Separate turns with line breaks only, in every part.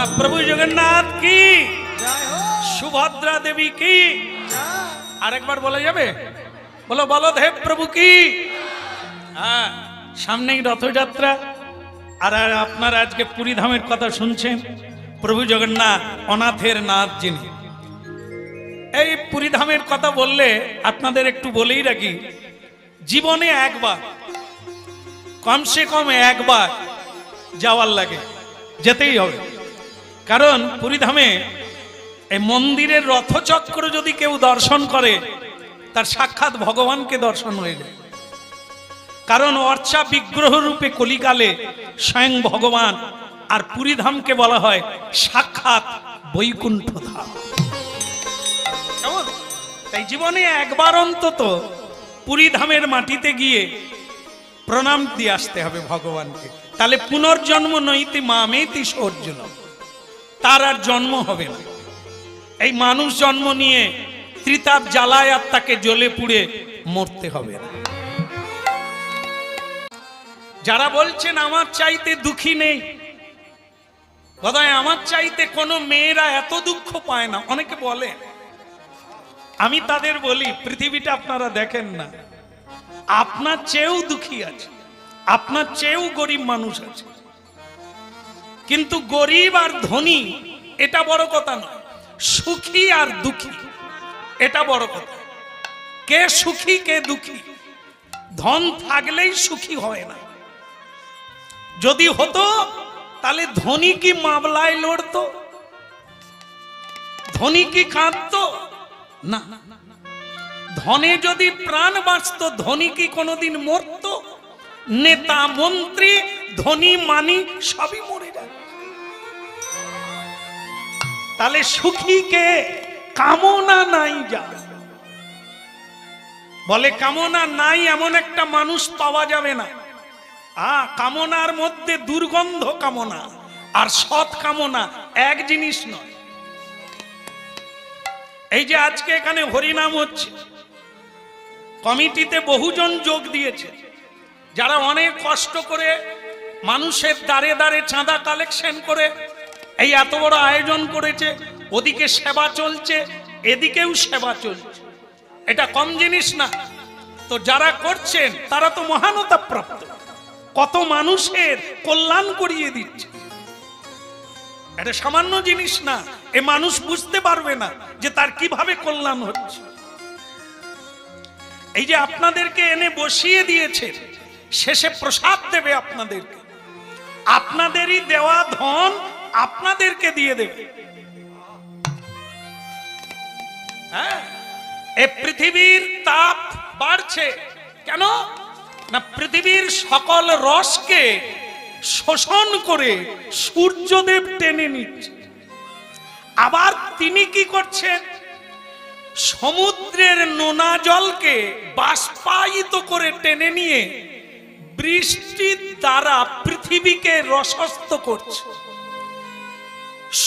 प्रभु जगन्नाथ की सुभद्रा देवी की আর একবার বলা যাবে? বলো বলদেব প্রভু কি। হ্যাঁ, সামনেই রথযাত্রা। আর আপনারা আজকে পুরী ধামের কথা শুনছেন। প্রভু জগন্নাথ অনাথের নাথ যিনি। এই পুরী ধামের কথা বললে আপনাদের একটু বলেই রাখি, জীবনে একবার, কমসে কম একবার যাওয়ার লাগে, যেতেই হবে। কারণ পুরী ধামে এই মন্দিরের রথচক্র যদি কেউ দর্শন করে, তার সাক্ষাৎ ভগবানকে দর্শন হয়ে যায়। কারণ অর্চা বিগ্রহ রূপে কলিকালে স্বয়ং ভগবান, আর পুরী ধামকে বলা হয় সাক্ষাৎ বৈকুণ্ঠ ধাম। কেমন? তাই জীবনে একবার অন্তত পুরী ধামের মাটিতে গিয়ে প্রণাম দিয়ে আসতে হবে ভগবানকে। তাহলে পুনর্জন্ম নইতে মামেতি অর্জুন, তার আর জন্ম হবে না। এই মানুষ জন্ম নিয়ে ত্রিতাপ জ্বালায় আর তাকে জ্বলে পুড়ে মরতে হবে না। যারা বলছেন আমার চাইতে দুঃখী নেই, বোধহয় আমার চাইতে কোনো মেয়েরা এত দুঃখ পায় না, অনেকে বলে। আমি তাদের বলি, পৃথিবীটা আপনারা দেখেন না, আপনার চেয়েও দুঃখী আছে, আপনার চেয়েও গরিব মানুষ আছে। কিন্তু গরিব আর ধনী এটা বড় কথা নয়, সুখী আর দুঃখী এটা বড় কথা। কে সুখী কে দুঃখী? ধন থাকলেই সুখী হয় না। যদি হতো তাহলে ধনী কি মামলায় লড়তো? ধনী কি কাঁদতো? না। ধনে যদি প্রাণ বাঁচত, ধনী কি কোনোদিন মরতো? নেতা মন্ত্রী ধনী মানি সবই মরে যায়। তাহলে সুখী কে? কামনা নাই যার। বলে কামনা নাই এমন একটা মানুষ পাওয়া যাবে না। কামনার মধ্যে দুর্গন্ধ কামনা আর সৎ কামনা এক জিনিস নয়। এই যে আজকে এখানে হরিনাম হচ্ছে, কমিটিতে বহুজন যোগ দিয়েছে, যারা অনেক কষ্ট করে মানুষের দাঁড়ে দাঁড়ে চাঁদা কালেকশন করে এই এত বড় আয়োজন করেছে। ওদিকে সেবা চলছে, এদিকেও সেবা চলছে, এটা কম জিনিস না। তো যারা করছেন তারা তো মহানতা প্রাপ্ত, কত মানুষের কল্যাণ করিয়ে দিচ্ছে। এটা সামান্য জিনিস না। এ মানুষ বুঝতে পারবে না যে তার কিভাবে কল্যাণ হচ্ছে। এই যে আপনাদেরকে এনে বসিয়ে দিয়েছে, শেষে প্রসাদ দেবে আপনাদেরকে, আপনাদেরই দেওয়া ধন আপনাদেরকে দিয়ে দেবে। হ্যাঁ, এ পৃথিবীর তাপ বাড়ছে কেন? না, পৃথিবীর সকল রসকে শোষণ করে সূর্যদেব টেনে নিচ্ছে। আবার তিনি কি করছেন? সমুদ্রের নোনা জলকে বাষ্পায়িত করে টেনে নিয়ে বৃষ্টির দ্বারা পৃথিবীকে রসস্থ করছে।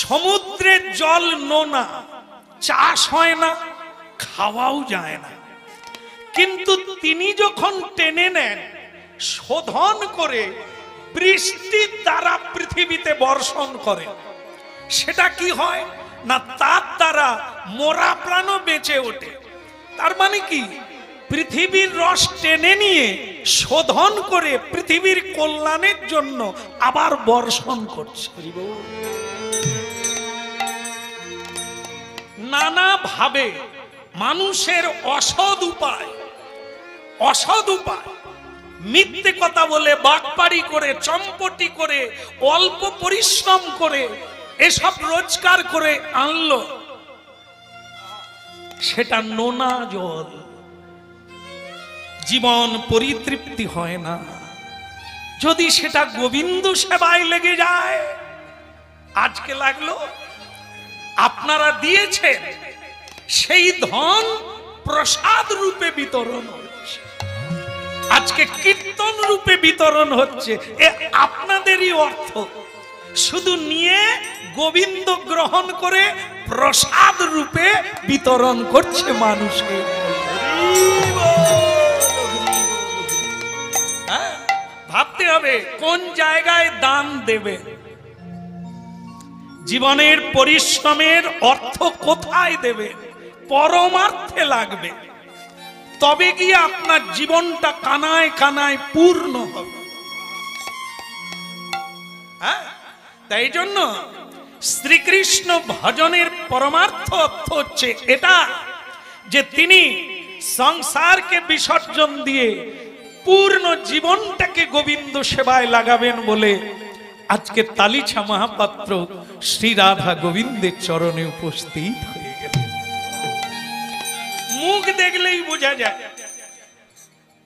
সমুদ্রের জল নোনা, চাষ হয় না, খাওয়াও যায় না। কিন্তু তিনি যখন টেনে নেন, শোধন করে বৃষ্টির দ্বারা পৃথিবীতে বর্ষণ করে, সেটা কি হয় না, তার দ্বারা মরা প্রাণও বেঁচে ওঠে। তার মানে কি? পৃথিবীর রস টেনে নিয়ে শোধন করে পৃথিবীর কল্যাণের জন্য আবার বর্ষণ করছে। নানা ভাবে মানুষের অসৎ উপায়, মিথ্যে কথা বলে, বাটপাড়ি করে, চম্পটি করে, অল্প পরিশ্রম করে এসব রোজগার করে আনলো, সেটা নোনা জল। জীবন পরিতৃপ্তি হয় না। যদি সেটা গোবিন্দ সেবায় লেগে যায়, আজকে লাগলো, আপনারা দিয়েছেন, সেই ধন প্রসাদ রূপে বিতরণ হচ্ছে, আজকে কীর্তন রূপে বিতরণ হচ্ছে। এ আপনাদেরই অর্থ, শুধু নিয়ে গোবিন্দ গ্রহণ করে প্রসাদ রূপে বিতরণ করছে মানুষকে। ভাবতে হবে কোন জায়গায় দান দেবে। জীবনের পরিশ্রমের অর্থ কোথায় দেবে? পরমার্থে লাগবে, তবে গিয়ে আপনার জীবনটা কানায় কানায় পূর্ণ হবে। হ্যাঁ, তাই জন্য শ্রীকৃষ্ণ ভজনের পরমার্থ অর্থ হচ্ছে এটা যে তিনি সংসারকে বিসর্জন দিয়ে পূর্ণ জীবনটাকে গোবিন্দ সেবায় লাগাবেন বলে আজকে তালিছা মহাপাত্র শ্রী রাধা গোবিন্দের চরণে উপস্থিত হয়ে গেলেন। মুখ দেখলেই বোঝা যায়।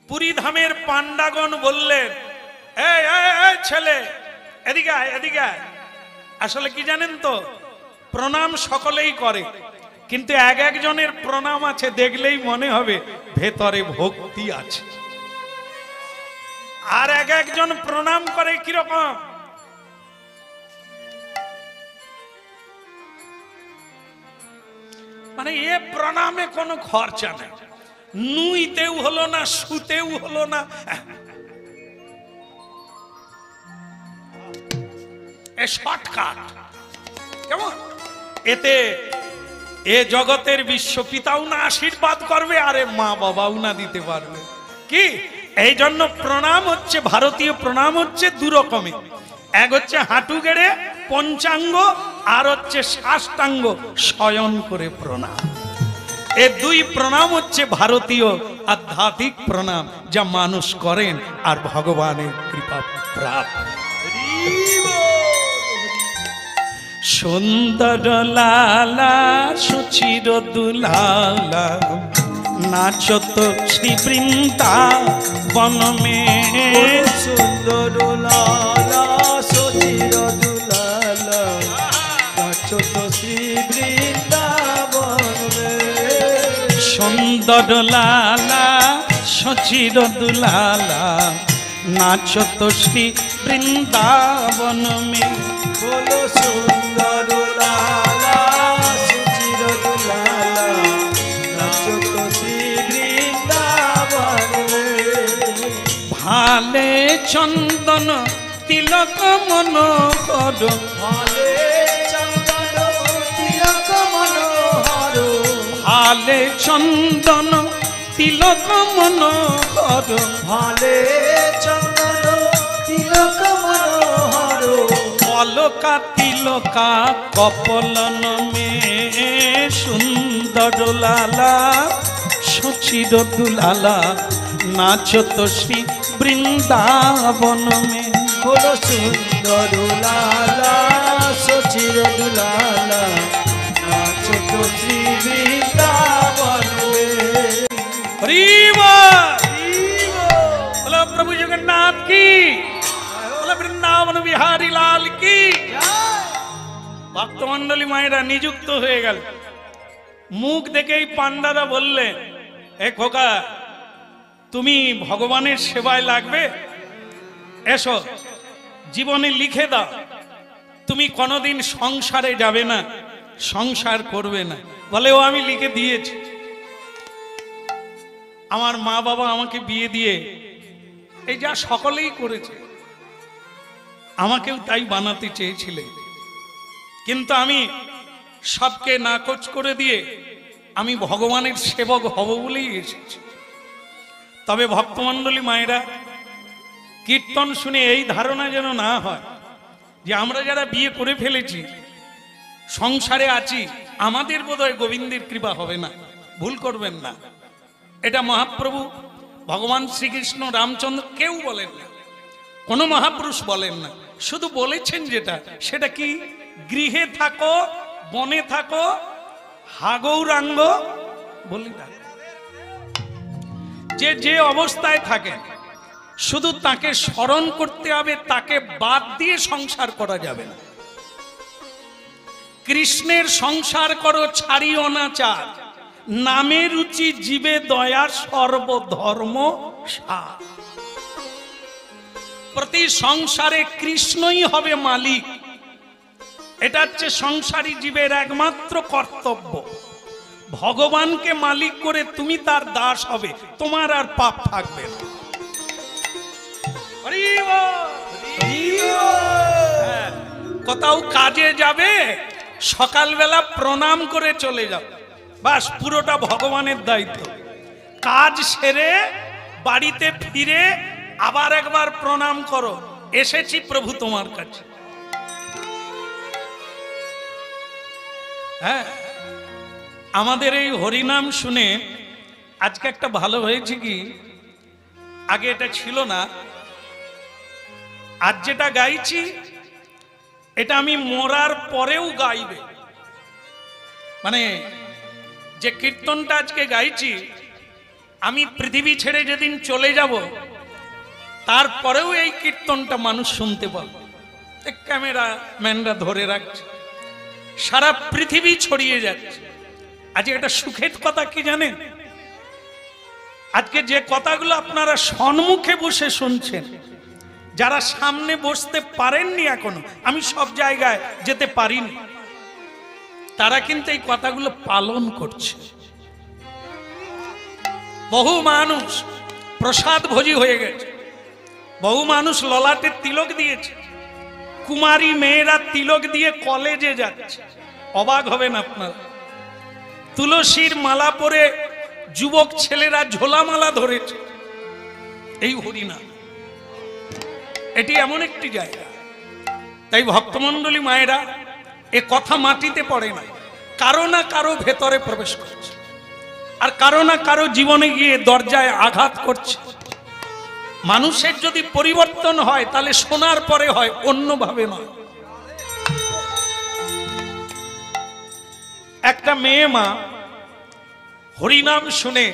পুরী ধামের পান্ডাগণ বললেন, এই ছেলে, এদিকে আয়, এদিকে আয়। আসলে কি জানেন তো, প্রণাম সকলেই করে, কিন্তু এক একজনের প্রণাম আছে দেখলেই মনে হবে ভেতরে ভক্তি আছে। আর এক একজন প্রণাম করে কিরকম, মানে এ প্রণামে কোনো খরচা নেই, নুইতেও হলো না, শুতেও হলো না, শর্টকাট। কেমন এতে এ জগতের বিশ্বপিতাও না আশীর্বাদ করবে, আরে মা বাবাও না দিতে পারবে কি? এই জন্য প্রণাম হচ্ছে, ভারতীয় প্রণাম হচ্ছে দু রকমের। এক হচ্ছে হাঁটু গেড়ে পঞ্চাঙ্গ, আর হচ্ছে সাষ্টাঙ্গ শয়ন করে প্রণাম। এই দুই প্রণাম হচ্ছে ভারতীয় আধ্যাত্মিক প্রণাম, যা মানুষ করেন আর ভগবানের কৃপা প্রাপ্ত। সুন্দর লালা সুচির দুলালা নাচত শ্রী বৃন্দাবন মে।
সুন্দর লালা সুচির দুলালা নাচত শ্রী বৃন্দাবন মে।
সুন্দর লালা সুচির দুলালা নাচত শ্রী বৃন্দাবন মে।
বলো সুন্দর লালা সুচির দুলালা নাচত শ্রী বৃন্দাবন মে।
ভালে চন্দন তিলক মনোহর,
ভালে চন্দন তিলক মনোহর,
ভালে চন্দন তিলক মনোহর,
ভালে চন্দন তিলক মনোহর।
অলকা তিলকা কপলন মে। সুন্দর লালা সুচির দুলালা নাচত শ্রী বৃন্দাবন মে।
বলো সুন্দর লালা সুচির দুলালা নাচত শ্রী বৃন্দাবন মে।
হরি বল। বলো প্রভু জগন্নাথ কি, বলো বৃন্দাবন বিহারী লাল কি। ভক্তমন্ডলী মায়েরা নিযুক্ত হয়ে গেল। মুখ দেখেই পান্ডারা বললে, এ খোকা, তুমি ভগবানের সেবায় লাগবে, এসো জীবনে লিখে দাও, তুমি কোনোদিন সংসারে যাবে না, সংসার করবে না। বলে, ও আমি লিখে দিয়েছি। আমার মা বাবা আমাকে বিয়ে দিয়ে এই যা সকলেই করেছে, আমাকেও তাই বানাতে চেয়েছিলেন, কিন্তু আমি সবকে নাকচ করে দিয়ে আমি ভগবানের সেবক হব বলেই এসেছি। তবে ভক্তমণ্ডলী মায়েরা, কীর্তন শুনে এই ধারণা যেন না হয় যে আমরা যারা বিয়ে করে ফেলেছি, সংসারে আছি, আমাদের বোধহয় গোবিন্দের কৃপা হবে না। ভুল করবেন না। এটা মহাপ্রভু ভগবান শ্রীকৃষ্ণ, রামচন্দ্র কেউ বলেন না, কোনো মহাপুরুষ বলেন না। শুধু বলেছেন যেটা, সেটা কি, গৃহে থাকো, বনে থাকো, হাগৌরাঙ্গ বলি না। যে যে অবস্থায় থাকেন শুধু তাকে স্মরণ করতে হবে, তাকে বাদ দিয়ে সংসার করা যাবে না। কৃষ্ণের সংসার করো, ছাড়ি অনাচার, নামে রুচি জীবে দয়া, সর্বধর্ম সার। প্রতি সংসারে কৃষ্ণই হবে মালিক, এটা হচ্ছে সংসারী জীবের একমাত্র কর্তব্য। ভগবানকে মালিক করে তুমি তার দাস হবে, তোমার আর পাপ থাকবে না। কোথাও কাজে যাবে, সকালবেলা প্রণাম করে চলে যাও, বাস পুরোটা ভগবানের দায়িত্ব। কাজ সেরে বাড়িতে ফিরে আবার একবার প্রণাম করো, এসেছি প্রভু তোমার কাছে। হ্যাঁ, আমাদের এই হরিনাম শুনে আজকে একটা ভালো হয়েছে কি, আগে এটা ছিল না। আজ যেটা গাইছি এটা আমি মরার পরেও গাইবে, মানে যে কীর্তনটা আজকে গাইছি আমি পৃথিবী ছেড়ে যেদিন চলে যাব তারপরেও এই কীর্তনটা মানুষ শুনতে পাবে। ক্যামেরা ম্যানরা ধরে রাখছে, সারা পৃথিবী ছড়িয়ে যাচ্ছে। আজকে একটা সুখের কথা কি জানেন, আজকে যে কথাগুলো আপনারা সম্মুখে বসে শুনছেন, যারা সামনে বসতে পারেননি এখনো, আমি সব জায়গায় যেতে পারিনি, তারা কিন্তু এই কথাগুলো পালন করছে। বহু মানুষ প্রসাদ ভোজি হয়ে গেছে, বহু মানুষ ললাটে তিলক দিয়েছে, কুমারী মেয়েরা তিলক দিয়ে কলেজে যাচ্ছে, অবাক হবেন আপনারা। তুলসীর মালা পরে যুবক ছেলেরা ঝোলামালা ধরেছে, এই হরিনাম। এটি এমন একটি জায়গা, তাই ভক্তমণ্ডলী মায়েরা, এ কথা মাটিতে পড়ে না, কারো না কারো ভেতরে প্রবেশ করছে, আর কারো না কারো জীবনে গিয়ে দরজায় আঘাত করছে। মানুষের যদি পরিবর্তন হয় তাহলে শোনার পরে হয়, অন্যভাবে নয়। একটা মেয়ে মা হরিনাম শুনে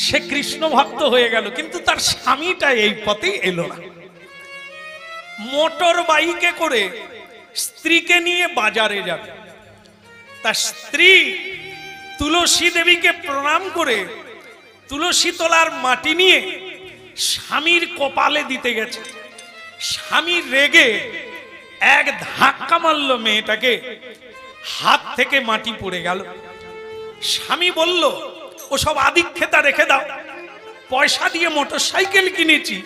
সে কৃষ্ণ ভক্ত হয়ে গেল, কিন্তু তার স্বামীটা এই পথে এলো না। মোটর বাইকে করে স্ত্রীকে নিয়ে বাজারে যাবে, তার স্ত্রী তুলসী দেবীকে প্রণাম করে তুলসী তলার মাটি নিয়ে স্বামীর কপালে দিতে গেছে। স্বামী রেগে এক ধাক্কা মারল মেয়েটাকে, হাত থেকে মাটি পড়ে গেল। স্বামী বলল, ওসব আদিক্ষেতা রেখে দাও, পয়সা দিয়ে মোটরসাইকেল কিনেছি,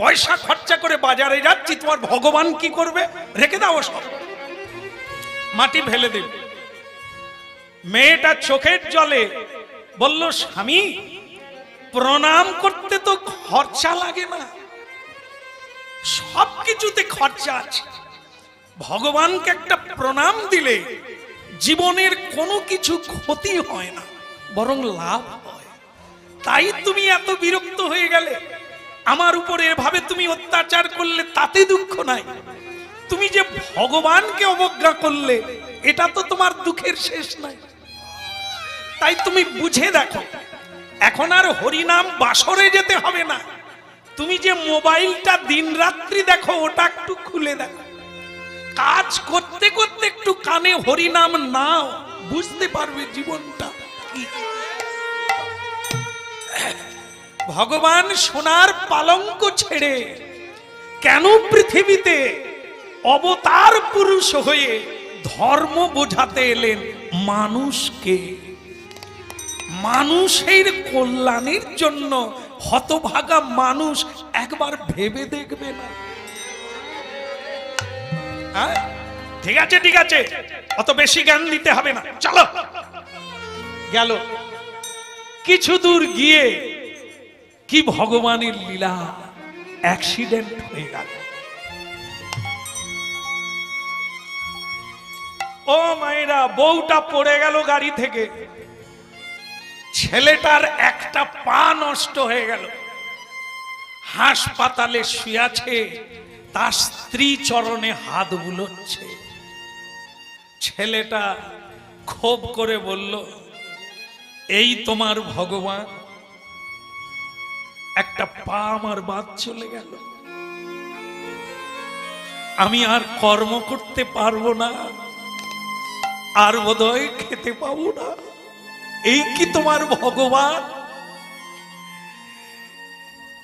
পয়সা খরচা করে বাজারে যাচ্ছি, তোমার ভগবান কি করবে, রেখে দাও ওসব, মাটি ফেলে দেবে। মেয়েটা চোখের জলে বলল, স্বামী প্রণাম করতে তো খরচা লাগে না, সবকিছুতে খরচা আছে, ভগবানকে একটা প্রণাম দিলে জীবনের কোনো কিছু ক্ষতি হয় না, বরং লাভ হয়। তাই তুমি এত বিরক্ত হয়ে গেলে, আমার উপরে এভাবে তুমি অত্যাচার করলে, তাতে দুঃখ নাই। তুমি যে ভগবানকে অবজ্ঞা করলে, এটা তো তোমার দুঃখের শেষ নাই। তাই তুমি বুঝে দেখো, এখন আর হরিনাম বাসরে যেতে হবে না। তুমি যে মোবাইলটা দিন রাত্রি দেখো, ওটা একটু খুলে দেখো, কাজ করতে করতে একটু কানে হরিনাম নাও, বুঝতে পারবে জীবনটা কি। ভগবান সোনার পালঙ্ক ছেড়ে কেন পৃথিবীতে অবতার পুরুষ হয়ে ধর্ম বোঝাতে এলেন মানুষকে? মানুষের কল্যাণের জন্য। হতভাগা মানুষ একবার ভেবে দেখবে না? ঠিক আছে ঠিক আছে, অত বেশি জ্ঞান দিতে হবে না, চলো। গেল কিছু দূর গিয়ে কি ভগবানের লীলা, অ্যাক্সিডেন্ট হয়ে গেল। ও মায়েরা, বউটা পড়ে গেল গাড়ি থেকে, ছেলেটার একটা পা নষ্ট হয়ে গেল, হাসপাতালে শুয়াছে, তার স্ত্রী চরণে হাত বুলোচ্ছে। ছেলেটা ক্ষোভ করে বলল, এই তোমার ভগবান, একটা পা আমার বাদ চলে গেল, আমি আর কর্ম করতে পারবো না, আর বোধহয় খেতে পাবো না, এই কি তোমার ভগবান?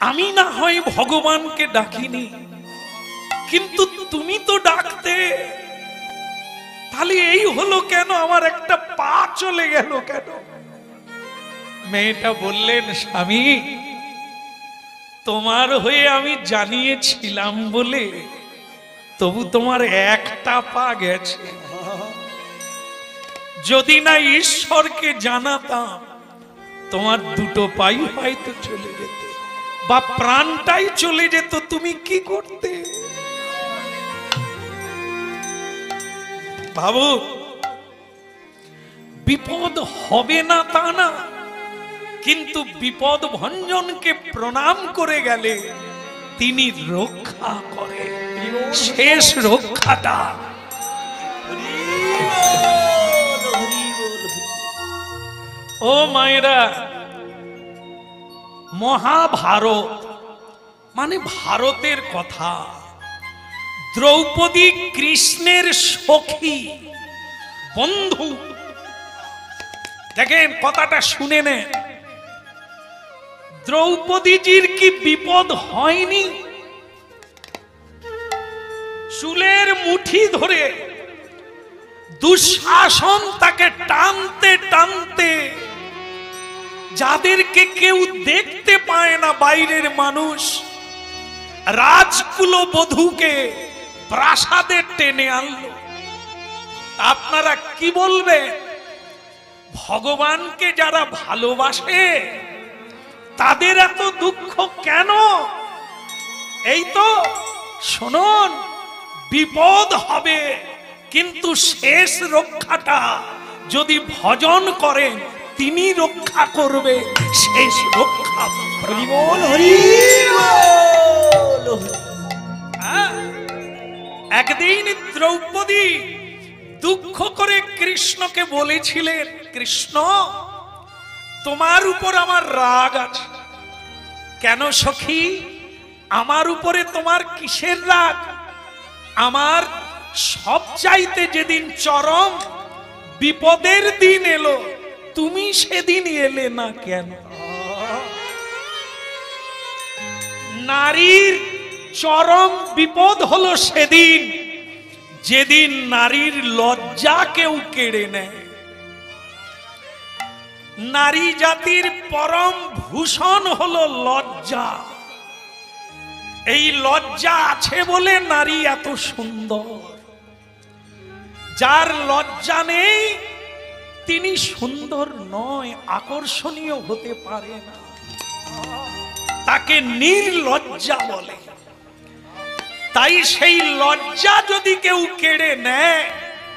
আমি না হয় ভগবানকে ডাকিনি, কিন্তু তুমি তো ডাকতে, তাহলে এই হলো কেন, আমার একটা পা চলে গেল কেন? মেয়েটা বললেন, স্বামী তোমার হয়ে আমি জানিয়েছিলাম বলে তবু তোমার একটা পা গেছে। যদি না ঈশ্বরকে জানাতাম, তোমার দুটো পাই হয়তো চলে যেত, বা প্রাণটাই চলে যেত। তুমি কি করতে? ভাবো, বিপদ হবে না তা না, কিন্তু বিপদ ভঞ্জনকে প্রণাম করে গেলে তিনি রক্ষা করে। শেষ রক্ষাটা ও মায়েরা, মহাভারত মানে ভারতের কথা। দ্রৌপদী কৃষ্ণের সখী, বন্ধু। দেখেন, কথাটা শুনে নেন। দ্রৌপদীজির কি বিপদ হয়নি? চুলের মুঠি ধরে দুঃশাসন তাকে টানতে টানতে, যাদেরকে কেউ দেখতে পায় না, বাইরের মানুষ, রাজকুল বধূকে প্রাসাদে টেনে আনলো। আপনারা কি বলবেন? ভগবানকে যারা ভালোবাসে তাদের এত দুঃখ কেন? এই তো শুনুন, বিপদ হবে, কিন্তু শেষ রক্ষাটা যদি ভজন করেন তিনি রক্ষা করবে। শেষ রক্ষা একদিন দ্রৌপদী দুঃখ করে কৃষ্ণকে বলেছিলেন, কৃষ্ণ, তোমার উপর আমার রাগ আছে। কেন সখী, আমার উপরে তোমার কিসের রাগ? আমার সবচাইতে যেদিন চরম বিপদের দিন এলো, তুমি সেদিন এলে না কেন? নারীর চরম বিপদ হলো সেদিন যেদিন নারীর লজ্জা কেউ কেড়ে নেয়। নারী জাতির পরম ভূষণ হলো লজ্জা। এই লজ্জা আছে বলে নারী এত সুন্দর। যার লজ্জা নেই তিনি সুন্দর নয়, আকর্ষণীয় হতে পারে না, তাকে নির্লজ্জা বলে। তাই সেই লজ্জা যদি কেউ কেড়ে নেয়,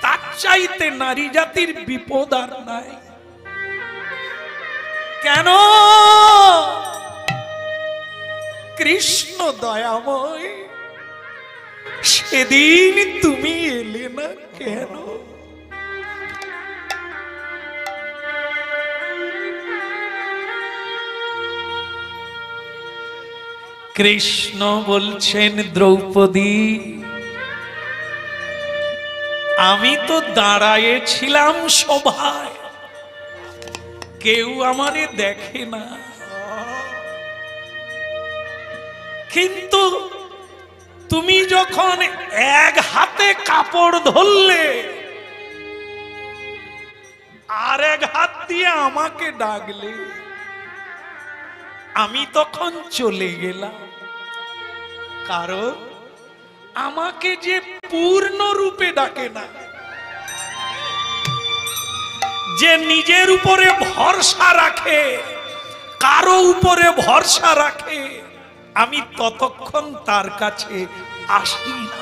তার চাইতে নারী জাতির বিপদ আর নাই। কেন? কৃষ্ণ দয়াময়, সেদিন তুমি এলে না কেন? কৃষ্ণ বলছেন, দ্রৌপদী, আমি তো দাঁড়ায়েছিলাম সভায়, কেউ আমারে দেখে না, কিন্তু তুমি যখন এক হাতে কাপড় ধরলে আর এক হাত দিয়ে আমাকে ডাকলে, আমি তখন চলে গেলাম। কারণ আমাকে যে পূর্ণ রূপে ডাকে না, যে নিজের উপরে ভরসা রাখে, কারো উপরে ভরসা রাখে, আমি ততক্ষণ তার কাছে আসি না।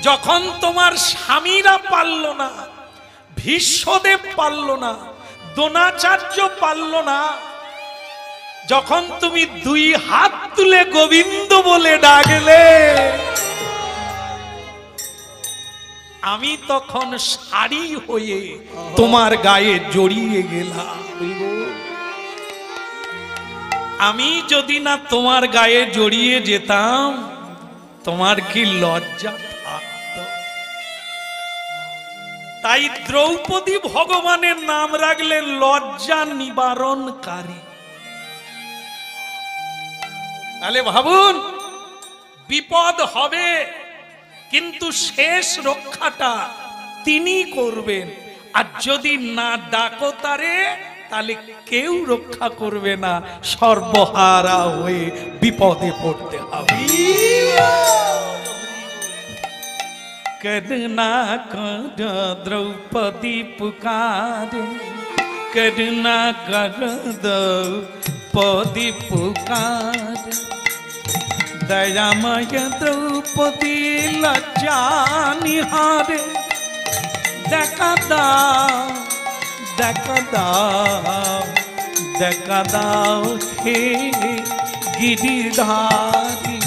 যখন তোমার স্বামীরা পারল না, ভীষ্মদেব পারল না, দ্রোণাচার্য পারল না, যখন তুমি দুই হাত তুলে গোবিন্দ বলে ডাকলে, আমি তখন শাড়ি হয়ে তোমার গায়ে জড়িয়ে গেলাম। আমি যদি না তোমার গায়ে জড়িয়ে যেতাম, তোমার কি লজ্জা থাকতো? তাই দ্রৌপদী ভগবানের নাম রাখলে লজ্জা নিবারণকারী। তাহলে ভাবুন, বিপদ হবে, কিন্তু শেষ রক্ষাটা তিনি করবেন। আর যদি না ডাকো তারে, তাহলে কেউ রক্ষা করবে না, সর্বহারা হয়ে বিপদে পড়তে হবে। করুণা কর দ্রৌপদী পুকারে, করুণা কর দ্রৌপদী পুকারে, দয়াময় দ্রৌপদী লজ্জা নিহারে, দেখা দাও দেখা দাও দেখা দাও হে গিরিধারী।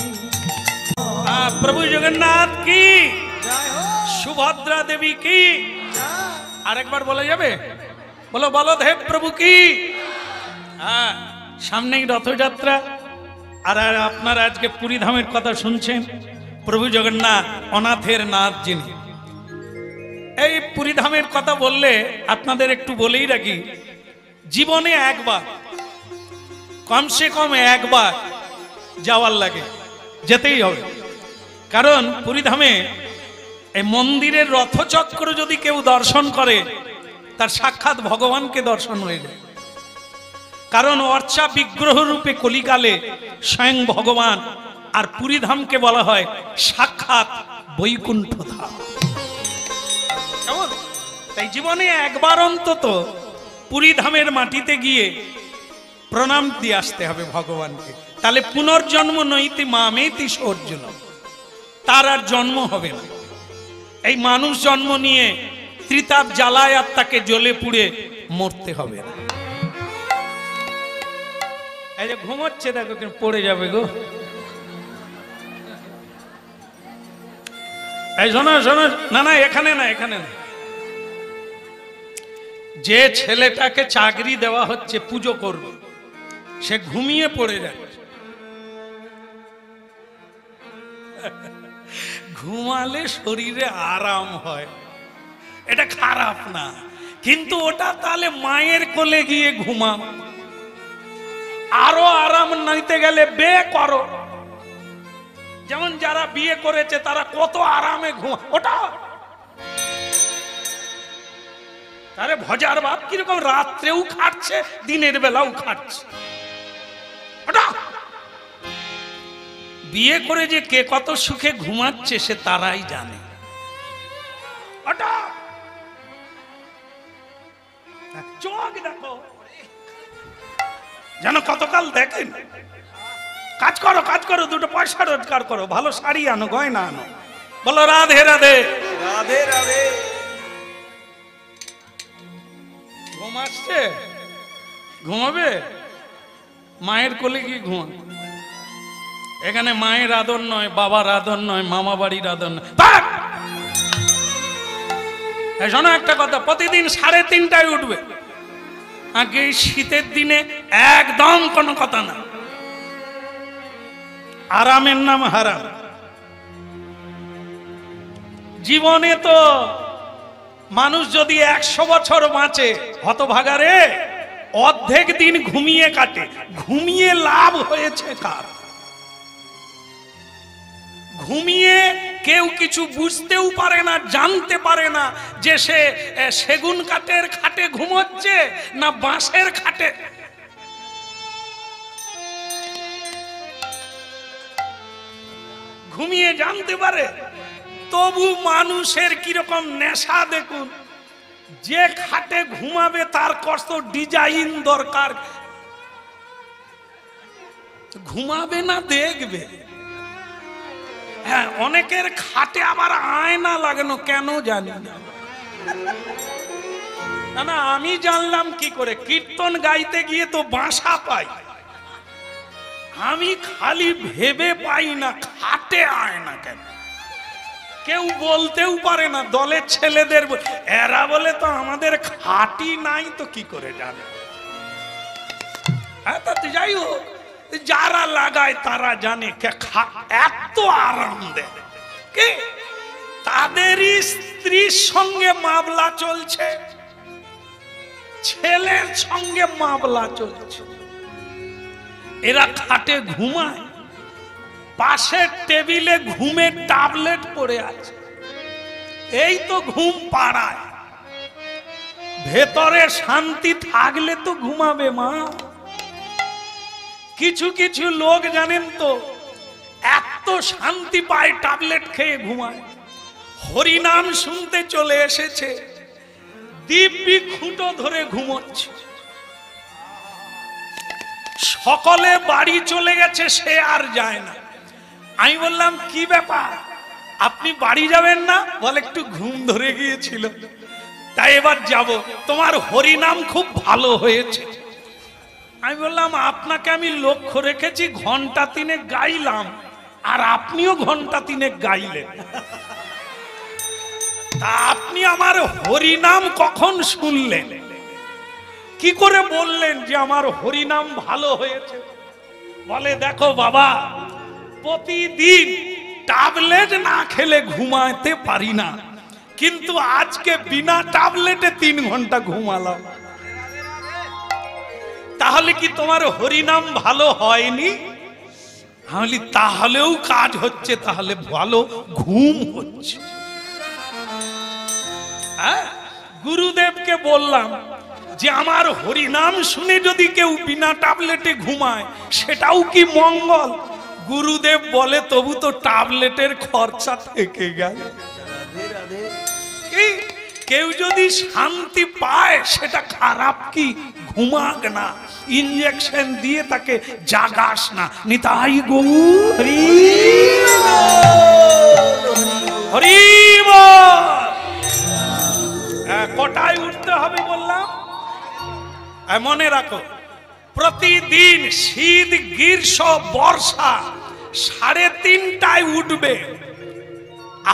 প্রভু জগন্নাথ কি, সুভদ্রা দেবী কি, আরেকবার বলা যাবে? বলো বলদেব প্রভু কি। হ্যাঁ, সামনেই রথযাত্রা, আর আপনারা আজকে পুরী ধামের কথা শুনছেন। প্রভু জগন্নাথ অনাথের নাথ যিনি। এই পুরী ধামের কথা বললে আপনাদের একটু বলেই রাখি, জীবনে একবার, কমসে কম একবার যাওয়ার লাগে, যেতেই হবে। কারণ পুরী ধামে এই মন্দিরের রথচক্র যদি কেউ দর্শন করে, তার সাক্ষাৎ ভগবানকে দর্শন হয়ে যায়। কারণ অর্চা বিগ্রহ রূপে কলিকালে স্বয়ং ভগবান, আর পুরী ধামকে বলা হয় সাক্ষাৎ বৈকুণ্ঠ ধাম। তাই জীবনে একবার অন্তত পুরী ধামের মাটিতে গিয়ে প্রণাম দিয়ে আসতে হবে ভগবানকে। তাহলে পুনর্জন্ম নইতে মামেতি অর্জুন, তার আর জন্ম হবে না। এই মানুষ জন্ম নিয়ে ত্রিতাপ জ্বালায় আর তাকে জ্বলে পুড়ে মরতে হবে না। এই যে ঘুমোচ্ছে দেখো, পড়ে যাবে গো। এই শোনো শোনো, না না এখানে না, এখানে না। যে ছেলেটাকে চাকরি দেওয়া হচ্ছে পুজো করবে, সে ঘুমিয়ে পড়ে যায়। ঘুমালে শরীরে আরাম হয়, এটা খারাপ না, কিন্তু ওটা তাহলে মায়ের কোলে গিয়ে ঘুমাও। আরো আরাম নিতে গেলে বিয়ে করো। যেমন যারা বিয়ে করেছে তারা কত আরামে ঘুমা, ওটা আরে ভজার বাপ কিরকম রাত্রেও খাচ্ছে, দিনের বেলাও খাচ্ছে। ওটা বিয়ে করে যে কে কত সুখে ঘুমাচ্ছে সে তারাই জানে। ওটা চোখ দেখো, যেন কতকাল দেখেন। কাজ করো কাজ করো, দুটো পয়সা রোজগার করো, ভালো শাড়ি আনো, গয়না আনো, বলো রাধে রাধে
রাধে রাধে।
ঘুম আসছে, ঘুমাবে, মায়ের কোলে গিয়ে ঘুমা। এখানে মায়ের আদর নয়, বাবার আদর নয়, মামা বাড়ির আদর নয়। শোনো একটা কথা, প্রতিদিন 3:30টায় উঠবে। আগে শীতের দিনে একদম কোনো কথা না, আরামের নাম হারাম। জীবনে তো মানুষ যদি 100 বছর বাঁচে, হতভাগারে অর্ধেক দিন ঘুমিয়ে কাটে। ঘুমিয়ে লাভ হয়েছে কার? ঘুমিয়ে কেউ কিছু বুঝতেও পারে না, জানতে পারে না যে সে সেগুন কাঠের খাটে ঘুমোচ্ছে না বাঁশের খাটে। ঘুমিয়ে জানতে পারে। তবু মানুষের কিরকম নেশা দেখুন, যে খাটে ঘুমাবে তার কত ডিজাইন দরকার, ঘুমাবে না দেখবে। হ্যাঁ, অনেকের খাটে আবার আয়না লাগানো, কেন জানি না। না আমি জানলাম কি করে, কীর্তন গাইতে গিয়ে তো বাঁশা পাই, আমি খালি ভেবে পাই না খাটে আয়না কেন। কেউ বলতেও পারে না, দলের ছেলেদের এরা বলে তো আমাদের খাটি নাই, তো কি করে জানে। যাই হোক, যারা লাগায় তারা জানে এত আরাম দেয়। কি তাদেরই স্ত্রীর সঙ্গে মামলা চলছে, ছেলের সঙ্গে মামলা চলছে। এরা খাটে ঘুমায়, পাশের টেবিলে ঘুমের ট্যাবলেট পড়ে আছে। এই তো ঘুম পাড়ায়। ভেতরে শান্তি থাকলে তো ঘুমাবে মা। কিছু কিছু লোক জানেন তো এত শান্তি পায় ট্যাবলেট খেয়ে ঘুমায়। হরিনাম শুনতে চলে এসেছে, দিব্যি খুঁটো ধরে ঘুমোচ্ছে। সকলে বাড়ি চলে গেছে, সে আর যায় না। আমি বললাম কি ব্যাপার, আপনি বাড়ি যাবেন না? বলে একটু ঘুম ধরে গিয়েছিল, তাই এবার যাব। তোমার হরিনাম খুব ভালো হয়েছে। আমি বললাম আপনাকে আমি লক্ষ্য রেখেছি, ঘন্টা তিনেক গাইলাম আর আপনিও ঘন্টা তিনেক গাইলেন, তা আপনি আমার হরিনাম কখন শুনলেন? কি করে বললেন যে আমার হরিনাম ভালো হয়েছে? বলে দেখো বাবা, প্রতিদিন ট্যাবলেট না খেলে ঘুমাতে পারি না, কিন্তু আজকে বিনা ট্যাবলেটে 3 ঘন্টা ঘুমালাম। তাহলে কি তোমার হরিনাম ভালো হয়নি? আমি তাহলেও কাজ হচ্ছে, তাহলে ভালো ঘুম হচ্ছে। গুরুদেবকে বললাম যে আমার হরিনাম শুনে যদি কেউ বিনা ট্যাবলেটে ঘুমায় সেটাও কি মঙ্গল? গুরুদেব বলে তবু তো ট্যাবলেটের খরচা থেকে গেল। কেউ যদি শান্তি পায় সেটা খারাপ কি? ঘুমাক না, ইনজেকশন দিয়ে তাকে জাগাস না। নিতাই গৌর হরি হরি বল। কটায় উঠতে হবে বললাম? মনে রাখো, প্রতিদিন শীত গ্রীষ্ম বর্ষা 3:30টায় উঠবে।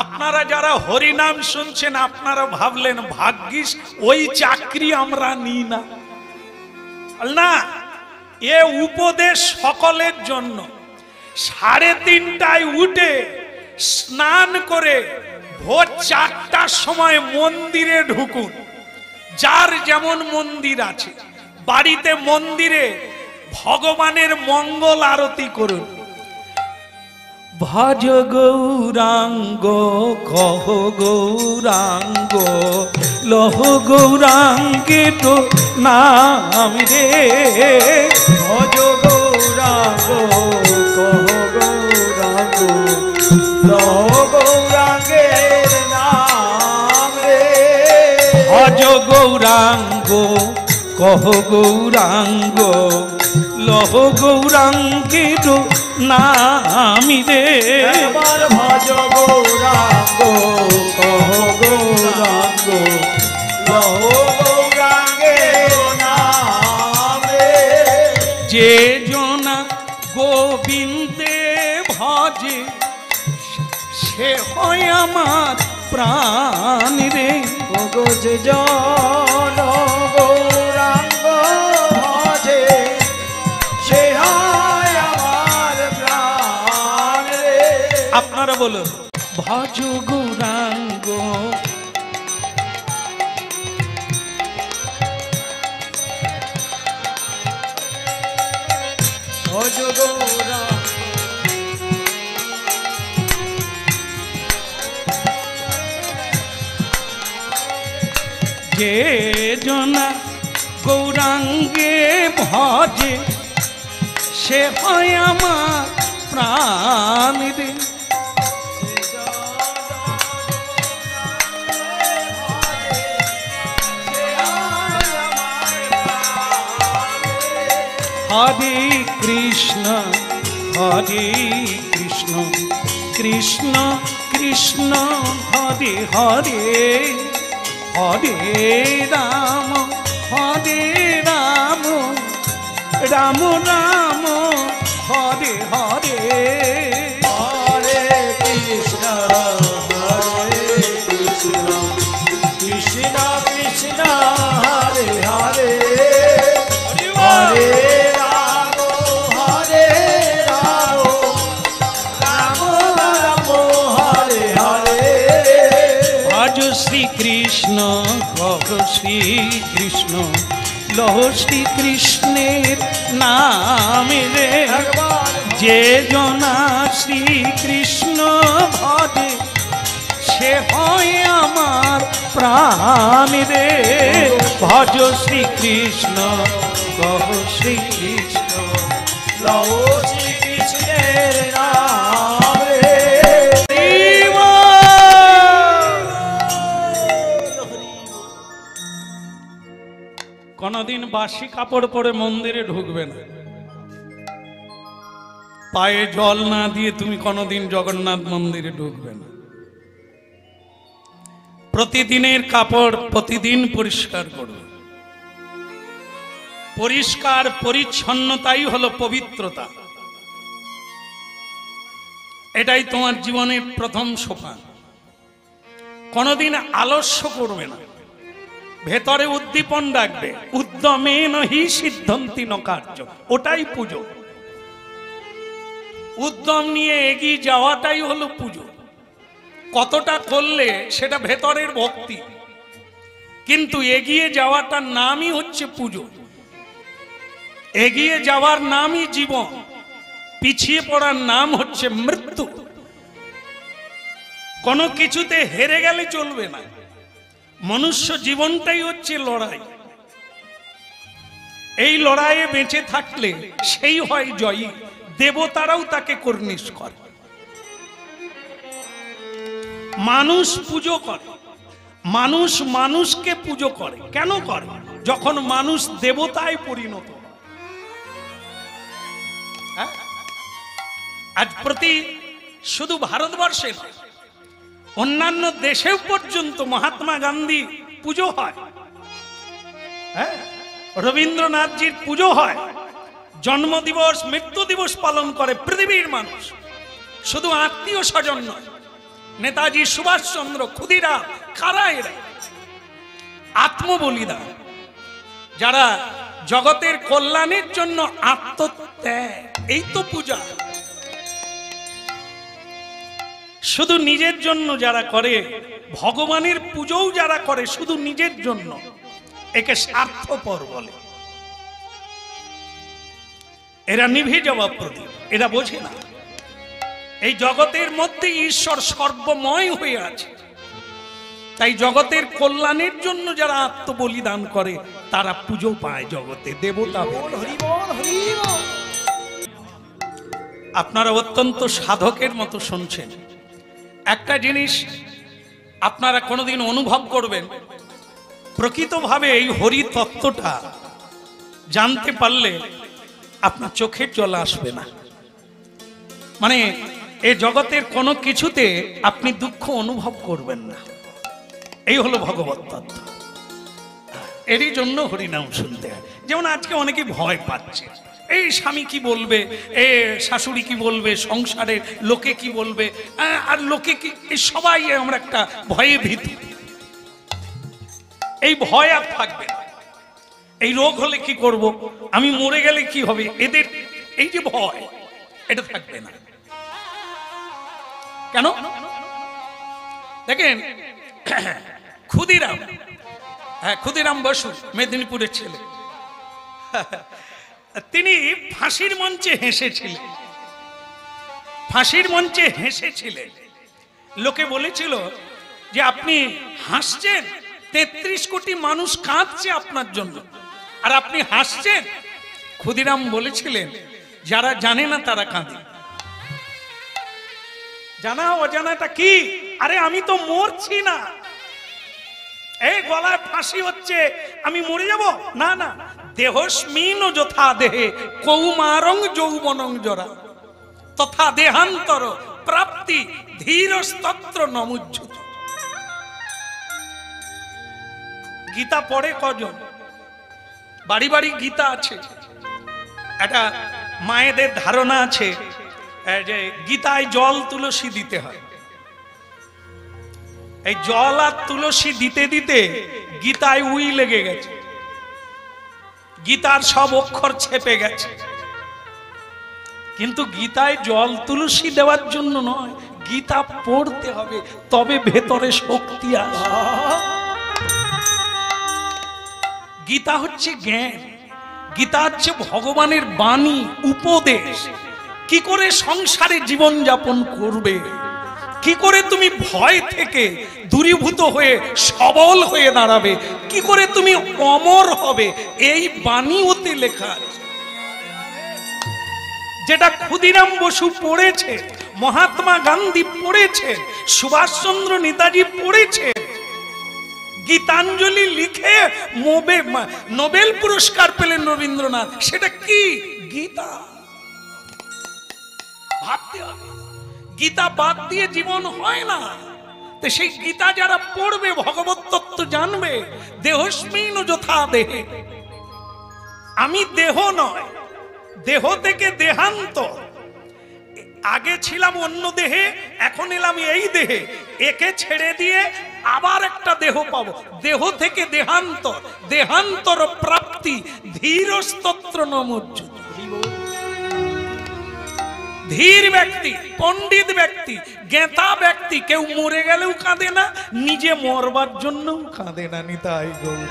আপনারা যারা হরিনাম শুনছেন আপনারা ভাবলেন ভাগ্যিস ওই চাকরি আমরা নিই না। না, এ উপদেশ সকলের জন্য। 3:30টায় উঠে স্নান করে ভোর 4টার সময় মন্দিরে ঢুকুন। যার যেমন মন্দির আছে, বাড়িতে মন্দিরে ভগবানের মঙ্গল আরতি করুন। ভজ গৌরাঙ্গ কহ গৌরাঙ্গ লহ গৌরাঙ্গে তো নাম রে।
ভজ গৌরাঙ্গ কহ গৌরাঙ্গ লহ গৌরাঙ্গের নাম রে।
ভজ গৌরাঙ্গ কহ গৌরাঙ্গ লহ গৌরাঙ্গের নাম রে।
এবার ভজ গৌরাঙ্গ কহ গৌরাঙ্গ লহ গৌরাঙ্গের নাম রে।
যে জনা গোবিন্দে ভজে সে হয় আমার প্রাণ রে।
যে জন গৌরাঙ্গ ভজে সে হয় আমার প্রাণ রে।
আপনারা বলুন ভজ গৌরাঙ্গ।
ভজ গৌরাঙ্গ
যে জনা গৌরাঙ্গে ভজে সে হয় আমার প্রাণ রে। হরে কৃষ্ণ কৃষ্ণ কৃষ্ণ হরে হরে হরে রাম রাম রাম হরে হরে।
হরে কৃষ্ণ কৃষ্ণ কৃষ্ণ হরে হরে হরে রাম রাম রাম হরে হরে।
ভজ শ্রী কৃষ্ণ কহ শ্রী কৃষ্ণ লহ শ্রী কৃষ্ণের নাম রে। যে জনা শ্রী কৃষ্ণ ভজে সে হয় আমার প্রাণ রে। ভজ শ্রীকৃষ্ণ কহ শ্রীকৃষ্ণ,
লও শ্রীকৃষ্ণের নাম রে।
কোনদিন বাসি কাপড় পরে মন্দিরে ঢুকবে না, পায়ে জল না দিয়ে তুমি কোনদিন জগন্নাথ মন্দিরে ঢুকবে না। প্রতিদিনের কাপড় প্রতিদিন পরিষ্কার করবে। পরিষ্কার পরিচ্ছন্নতাই হলো পবিত্রতা। এটাই তোমার জীবনের প্রথম সোপান। কোনদিন আলস্য করবে না, ভেতরে উদ্দীপন রাখবে। উদ্যমে নহি সিদ্ধন্তি ন কার্য, ওটাই পুজো। উদ্যম নিয়ে এগিয়ে যাওয়াটাই হলো পুজো। কতটা করলে সেটা ভেতরের ভক্তি, কিন্তু এগিয়ে যাওয়াটার নামই হচ্ছে পুজো। এগিয়ে যাওয়ার নামই জীবন, পিছিয়ে পড়ার নাম হচ্ছে মৃত্যু। কোনো কিছুতে হেরে গেলে চলবে না। মনুষ্য জীবনটাই হচ্ছে লড়াই। এই লড়াইয়ে বেঁচে থাকলে সেই হয় জয়ী। দেবতারাও তাকে কর্নিশ করে। মানুষ পুজো করে, মানুষ মানুষকে পুজো করে। কেন করে? যখন মানুষ দেবতায় পরিণত। আজ প্রতি শুধু ভারতবর্ষে অন্যান্য দেশেও পর্যন্ত মহাত্মা গান্ধী পুজো হয়, রবীন্দ্রনাথজির পুজো হয়, জন্মদিবস মৃত্যু দিবস পালন করে পৃথিবীর মানুষ। শুধু আত্মীয় স্বজন নয়, নেতাজি সুভাষচন্দ্র, ক্ষুদিরাম, কারা এরা? আত্মবলিদান, যারা জগতের কল্যাণের জন্য আত্মত্যাগ, এই তো পূজা। শুধু নিজের জন্য যারা করে, ভগবানের পুজোও যারা করে শুধু নিজের জন্য, একে স্বার্থপর বলে। এরা নিভে যাওয়া প্রদীপ, এরা বোঝে না এই জগতের মধ্যে ঈশ্বর সর্বময় হয়ে আছে। তাই জগতের কল্যাণের জন্য যারা আত্মবলিদান করে তারা পুজো পায় জগতে, দেবতা বলে। আপনারা অত্যন্ত সাধকের মতো শুনছেন। একটা জিনিস আপনারা কোনোদিন অনুভব করবেন, প্রকৃতভাবে এই হরি তত্ত্বটা জানতে পারলে আপনার চোখের জল আসবে না। মানে এ জগতের কোনো কিছুতে আপনি দুঃখ অনুভব করবেন না। এই হলো ভগবত তত্ত্ব। এরই জন্য হরিনাম শুনতে হয়। যেমন আজকে অনেকে ভয় পাচ্ছে, এই স্বামী কি বলবে, এ শাশুড়ি কি বলবে, সংসারের লোকে কি বলবে, আর লোকে কি, এই সবাই আমরা একটা ভয়ে ভীত। এই ভয় আর থাকবে না। এই রোগ হলে কি করব, আমি মরে গেলে কি হবে, এদের এই যে ভয়, এটা থাকবে না। কেন? দেখেন ক্ষুদিরাম, ক্ষুদিরাম বসু মেদিনীপুরের ছেলে, তিনি ফাঁসির মঞ্চে হেসেছিলেন। ফাঁসির মঞ্চে হেসেছিলেন। লোকে বলেছিল যে আপনি হাসছেন, 33 কোটি মানুষ কাঁদছে আপনার জন্য, আর আপনি হাসছেন। ক্ষুদিরাম বলেছিলেন যারা জানে না তারা কাঁদে। জানা অজানাটা কি? আরে আমি তো মরছি না, এই গলায় ফাঁসি হচ্ছে, আমি মরে যাব না। না, দেহস্মিন যথা দেহে কৌমারং যৌবনং জরা তথা দেহান্তর প্রাপ্তি ধীরস্তত্র নমুজ্জুত। গীতা পড়ে কজন? বাড়ি বাড়ি গীতা আছে। একটা মায়েদের ধারণা আছে যে গীতায় জল তুলসী দিতে হয়। এই জল আর তুলসী দিতে দিতে গীতায় উই লেগে গেছে, গীতার সব অক্ষর ছেপে গেছে। কিন্তু গীতায় জল তুলসী দেওয়ার জন্য নয়, গীতা পড়তে হবে, তবে ভেতরে শক্তি আসে। গীতা হচ্ছে জ্ঞান, গীতা হচ্ছে ভগবানের বাণী, উপদেশ। কি করে সংসারে জীবন যাপন করবে, কি করে তুমি ভয় থেকে দূরীভূত হয়ে সবল হয়ে দাঁড়াবে, কি করে তুমি অমর হবে, এই বাণী ওতে লেখা আছে। যেটা ক্ষুদিরাম বসু পড়েছে, মহাত্মা গান্ধী পড়েছেন, সুভাষচন্দ্র নেতাজি পড়েছেন, গীতাঞ্জলি লিখে নোবেল পুরস্কার পেলেন রবীন্দ্রনাথ। সেটা কি? গীতা। ভাবতে হবে, গীতা বাদ দিয়ে জীবন হয় না। তো সেই গীতা যারা পড়বে, ভগবত তত্ত্ব জানবে। দেহস্মিন যথা দেহে, আমি দেহ নয়, দেহ থেকে দেহান্ত। আগে ছিলাম অন্য দেহে, এখন এলাম এই দেহে। একে ছেড়ে দিয়ে আবার একটা দেহ পাবো। দেহ থেকে দেহান্তর, দেহান্তর প্রাপ্তি ধীরস্তত্র নমজ্জুত। ধীর ব্যক্তি, পণ্ডিত ব্যক্তি, জ্ঞাতা ব্যক্তি কেউ মরে গেলেও কাঁদে না, নিজে মরবার জন্যও কাঁদে না। নিতাই গৌর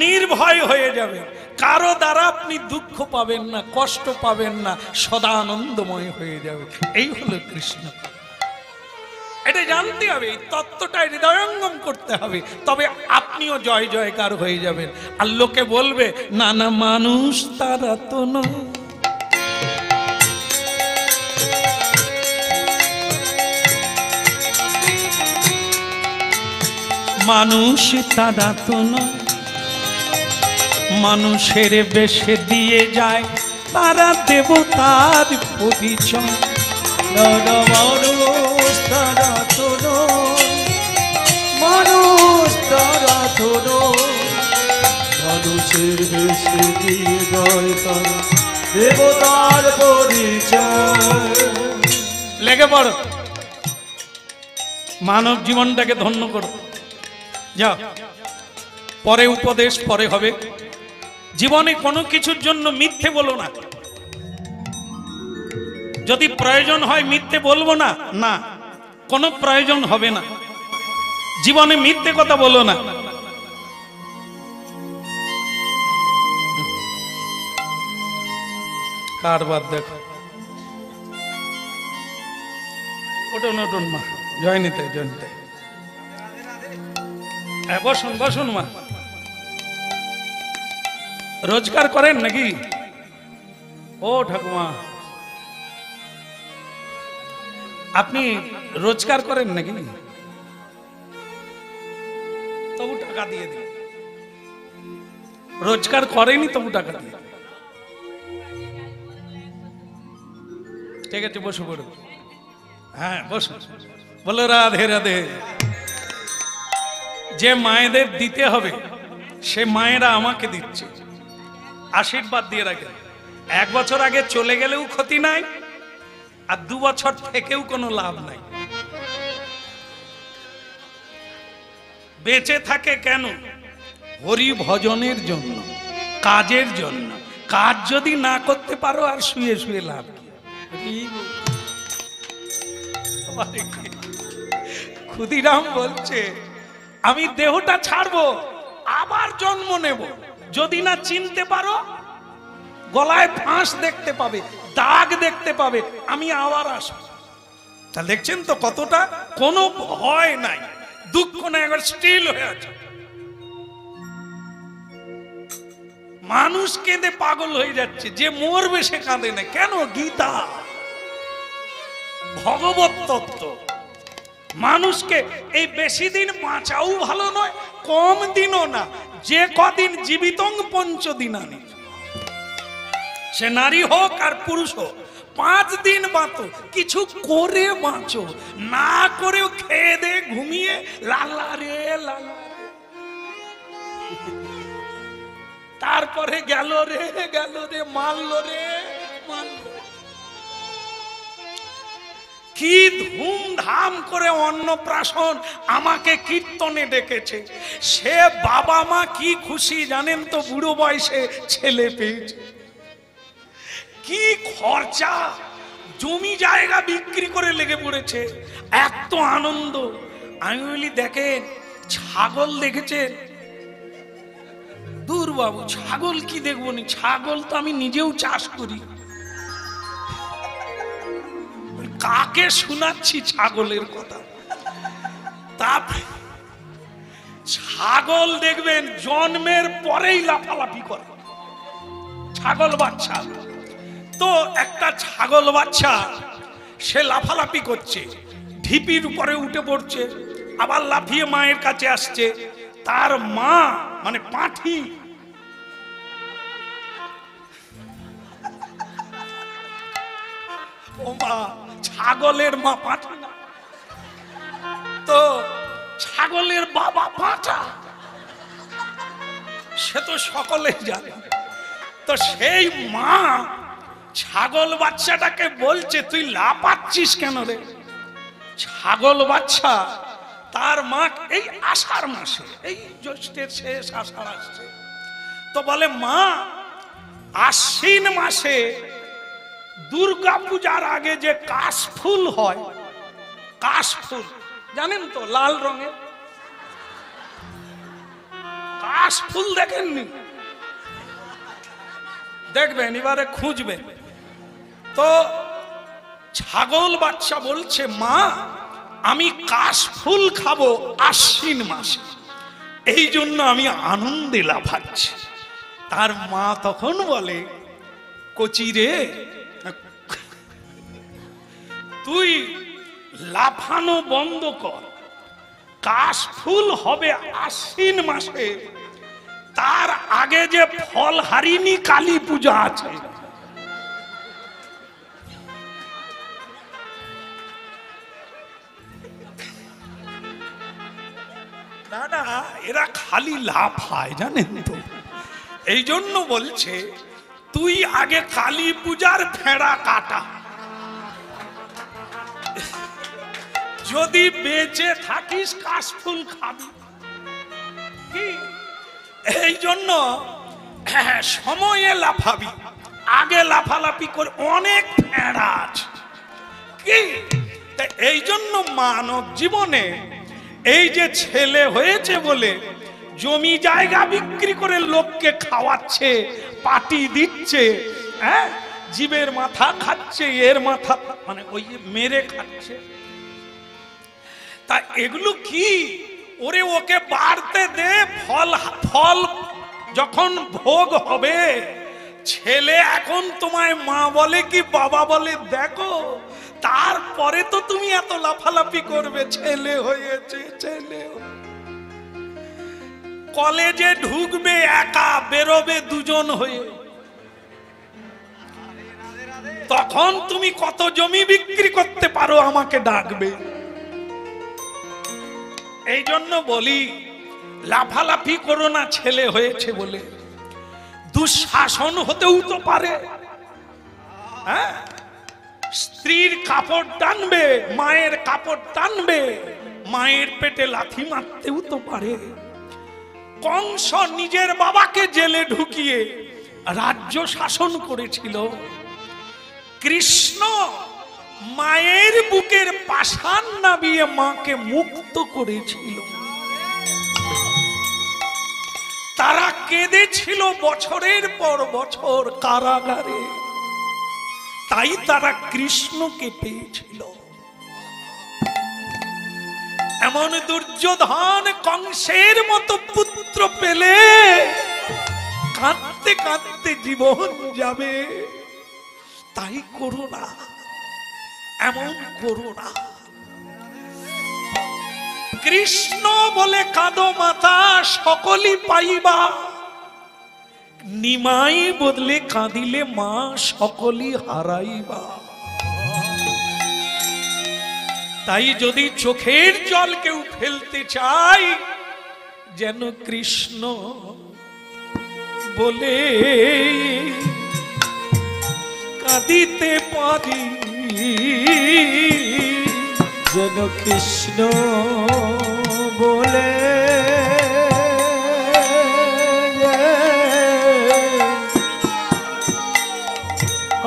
নির্ভয় হয়ে যাবে, কারো দ্বারা আপনি দুঃখ পাবেন না, কষ্ট পাবেন না, সদা আনন্দময় হয়ে যাবে। এই হলো কৃষ্ণ। এটা জানতে হবে, এই তত্ত্বটা হৃদয়ঙ্গম করতে হবে, তবে আপনিও জয় জয়কার হয়ে যাবেন। আর লোকে বলবে না না মানুষ তারা তো নয়, মানুষ তারা তো নয়, মানুষের বেশে দিয়ে যায় তারা দেবতার পরিচয়।
মানুষ তারা তো নয়, মানুষ তারা তো নয়, মানুষের বেশে দিয়ে যায় তারা দেবতার পরিচয়।
লেগে পড়ো, মানব জীবনটাকে ধন্য করো। যাও, পরে উপদেশ পরে হবে। জীবনে কোনো কিছুর জন্য মিথ্যে বলো না। যদি প্রয়োজন হয় মিথ্যে বলবো না, না, কোনো প্রয়োজন হবে না। জীবনে মিথ্যে কথা বলো না। কারবার দেখো, ওটুন ওটুন মা, জয়নিতে জয়নিতে, বসুন বসুন মা। রোজগার করেন নাকি? ও ঠাকুমা, আপনি রোজগার করেন নাকি? তবু টাকা দিয়ে দিন। রোজগার করেনি তবু টাকা দিয়ে। ঠিক আছে, বসে পড়ুন। হ্যাঁ বসুন। বলো রাধে রাধে। যে মায়েদের দিতে হবে সে মায়েরা আমাকে দিচ্ছে, আশীর্বাদ দিয়ে রাখেন। 1 বছর আগে চলে গেলেও ক্ষতি নাই, আর 2 বছর থেকেও কোনো লাভ নাই। বেঁচে থাকে কেন? হরি ভজনের জন্য, কাজের জন্য। কাজ যদি না করতে পারো আর শুয়ে শুয়ে লাভ কি? ক্ষুদিরাম বলছে আমি দেহটা ছাড়বো, আবার জন্ম নেব। যদি না চিনতে পারো, গলায় ফাঁস দেখতে পাবে, দাগ দেখতে পাবে, আমি আবার আসবো। তা দেখছেন তো কতটা কোনো ভয় নাই, দুঃখ নাই, একবার স্টিল হয়ে আছে। মানুষ কেঁদে পাগল হয়ে যাচ্ছে, যে মরবে সে কাঁদে না কেন? গীতা, ভগবত তত্ত্ব। মানুষকে এই বেশি দিন বাঁচাও ভালো নয়, কম দিনও না। যে কদিন জীবিতং পঞ্চদিনানি, সে নারী হোক আর পুরুষ হোক, 5 দিন বাঁচো, কিছু করে বাঁচো, না করেও খেয়ে দে ঘুমিয়ে লালা রে লালা। তারপরে গেল রে মারল রে মারল। কি ধুমধাম করে অন্নপ্রাশন, আমাকে কীর্তনে ডেকেছে। সে বাবা মা কি খুশি জানেন তো, বুড়ো বয়সে ছেলে পেয়েছে। কি খরচা, জমি জায়গা বিক্রি করে লেগে পড়েছে, এত আনন্দ। আমি বলি দেখেন, ছাগল দেখেছেন? দূর বাবু, ছাগল কি দেখবো নি, ছাগল তো আমি নিজেও চাষ করি। কাকে শোনাচ্ছি ছাগলের কথা? তা ছাগল দেখবেন জন্মের পরেই লাফালাফি করে, ছাগল বাচ্চা। তো একটা ছাগল বাচ্চা সে লাফালাফি করছে, ঢিপির উপরে উঠে পড়ছে, আবার লাফিয়ে মায়ের কাছে আসছে। তার মা মানে পাঁঠি, ও মা, ছাগলের মা পাঁঠি না তো, ছাগলের বাবা পাঁঠা, সে তো সকলে জানে। তো সেই মা ছাগল বাচ্চাটাকে বলছে, তুই লাফাচ্ছিস কেন রে? ছাগল বাচ্চা তার মা এই আষাঢ় মাসে, এই জ্যৈষ্ঠের শেষ আষাঢ় আসছে, তো বলে মা, আশ্বিন মাসে দুর্গা পূজার আগে যে কাশফুল হয়, কাশফুল জানেন তো, লাল রঙের কাশফুল দেখেননি? দেখবেন, এবারে খুঁজবেন। তো ছাগল বাচ্চা বলছে, মা আমি কাশফুল খাবো আশ্বিন মাসে, এই জন্য আমি আনন্দে লাফাচ্ছি। তার মা তখন বলে, কচি রে, তুই লাফানো বন্ধ কর, কাশফুল হবে আশ্বিন মাসে, তার আগে যে ফলহারিণী কালী পূজা আছে, না না, এরা খালি লাফায় জানেন তো। এই জন্য বলছে, তুই আগে কালী পূজার ফেড়া কাটা, যদি বেঁচে থাকিস কাশফুল খাবি। কি এই জন্য সময়ে লাফাবি, আগে লাফালাফি করে অনেক ফেড়া আছে। কি এই জন্য মানব জীবনে এই যে ছেলে হয়েছে বলে জমি জায়গা বিক্রি করে লোককে খাওয়াচ্ছে, পাটি দিচ্ছে, হ্যাঁ, জীবের মাথা খাচ্ছে, এর মাথা মানে ওই মেরে খাচ্ছে। তা এগুলো কি? ওরে ওকে বাড়তে দে, ফল ফল যখন ভোগ হবে, ছেলে এখন তোমায় মা বলে কি বাবা বলে দেখো, তারপরে তো তুমি এত লাফালাফি করবে, ছেলে হয়েছে ছেলে। কলেজে ঢুকবে একা, বেরোবে দুজন হয়ে, তখন তুমি কত জমি বিক্রি করতে পারো আমাকে ডাকবে। এই জন্য বলি, লাফালাফি করো না ছেলে হয়েছে বলে। দুঃশাসন হতেও তো পারে, হ্যাঁ, স্ত্রীর কাপড় টানবে, মায়ের কাপড় টানবে, মায়ের পেটে লাথি মারতেও তো পারে। কংস নিজের বাবাকে জেলে ঢুকিয়ে রাজ্য শাসন করেছিল। কৃষ্ণ মায়ের বুকের পাষাণ নাবিয়ে মাকে মুক্ত করেছিল। তারা কেঁদেছিল বছরের পর বছর কারাগারে, তাই তারা কৃষ্ণকে পেয়েছিল। এমন দুর্যোধন কংসের মতো পুত্র পেলে কাঁদতে কাঁদতে জীবন যাবে। তাই করো না, এমন করো না। কৃষ্ণ বলে কাঁদো মাতা, সকলই পাইবা। নিমাই বদলে কাঁদিলে মা, সকলই হারাইবা। তাই যদি চোখের জল কেউ ফেলতে চাই, যেন কৃষ্ণ বলে কাঁদিতে পারি,
যেন কৃষ্ণ বলে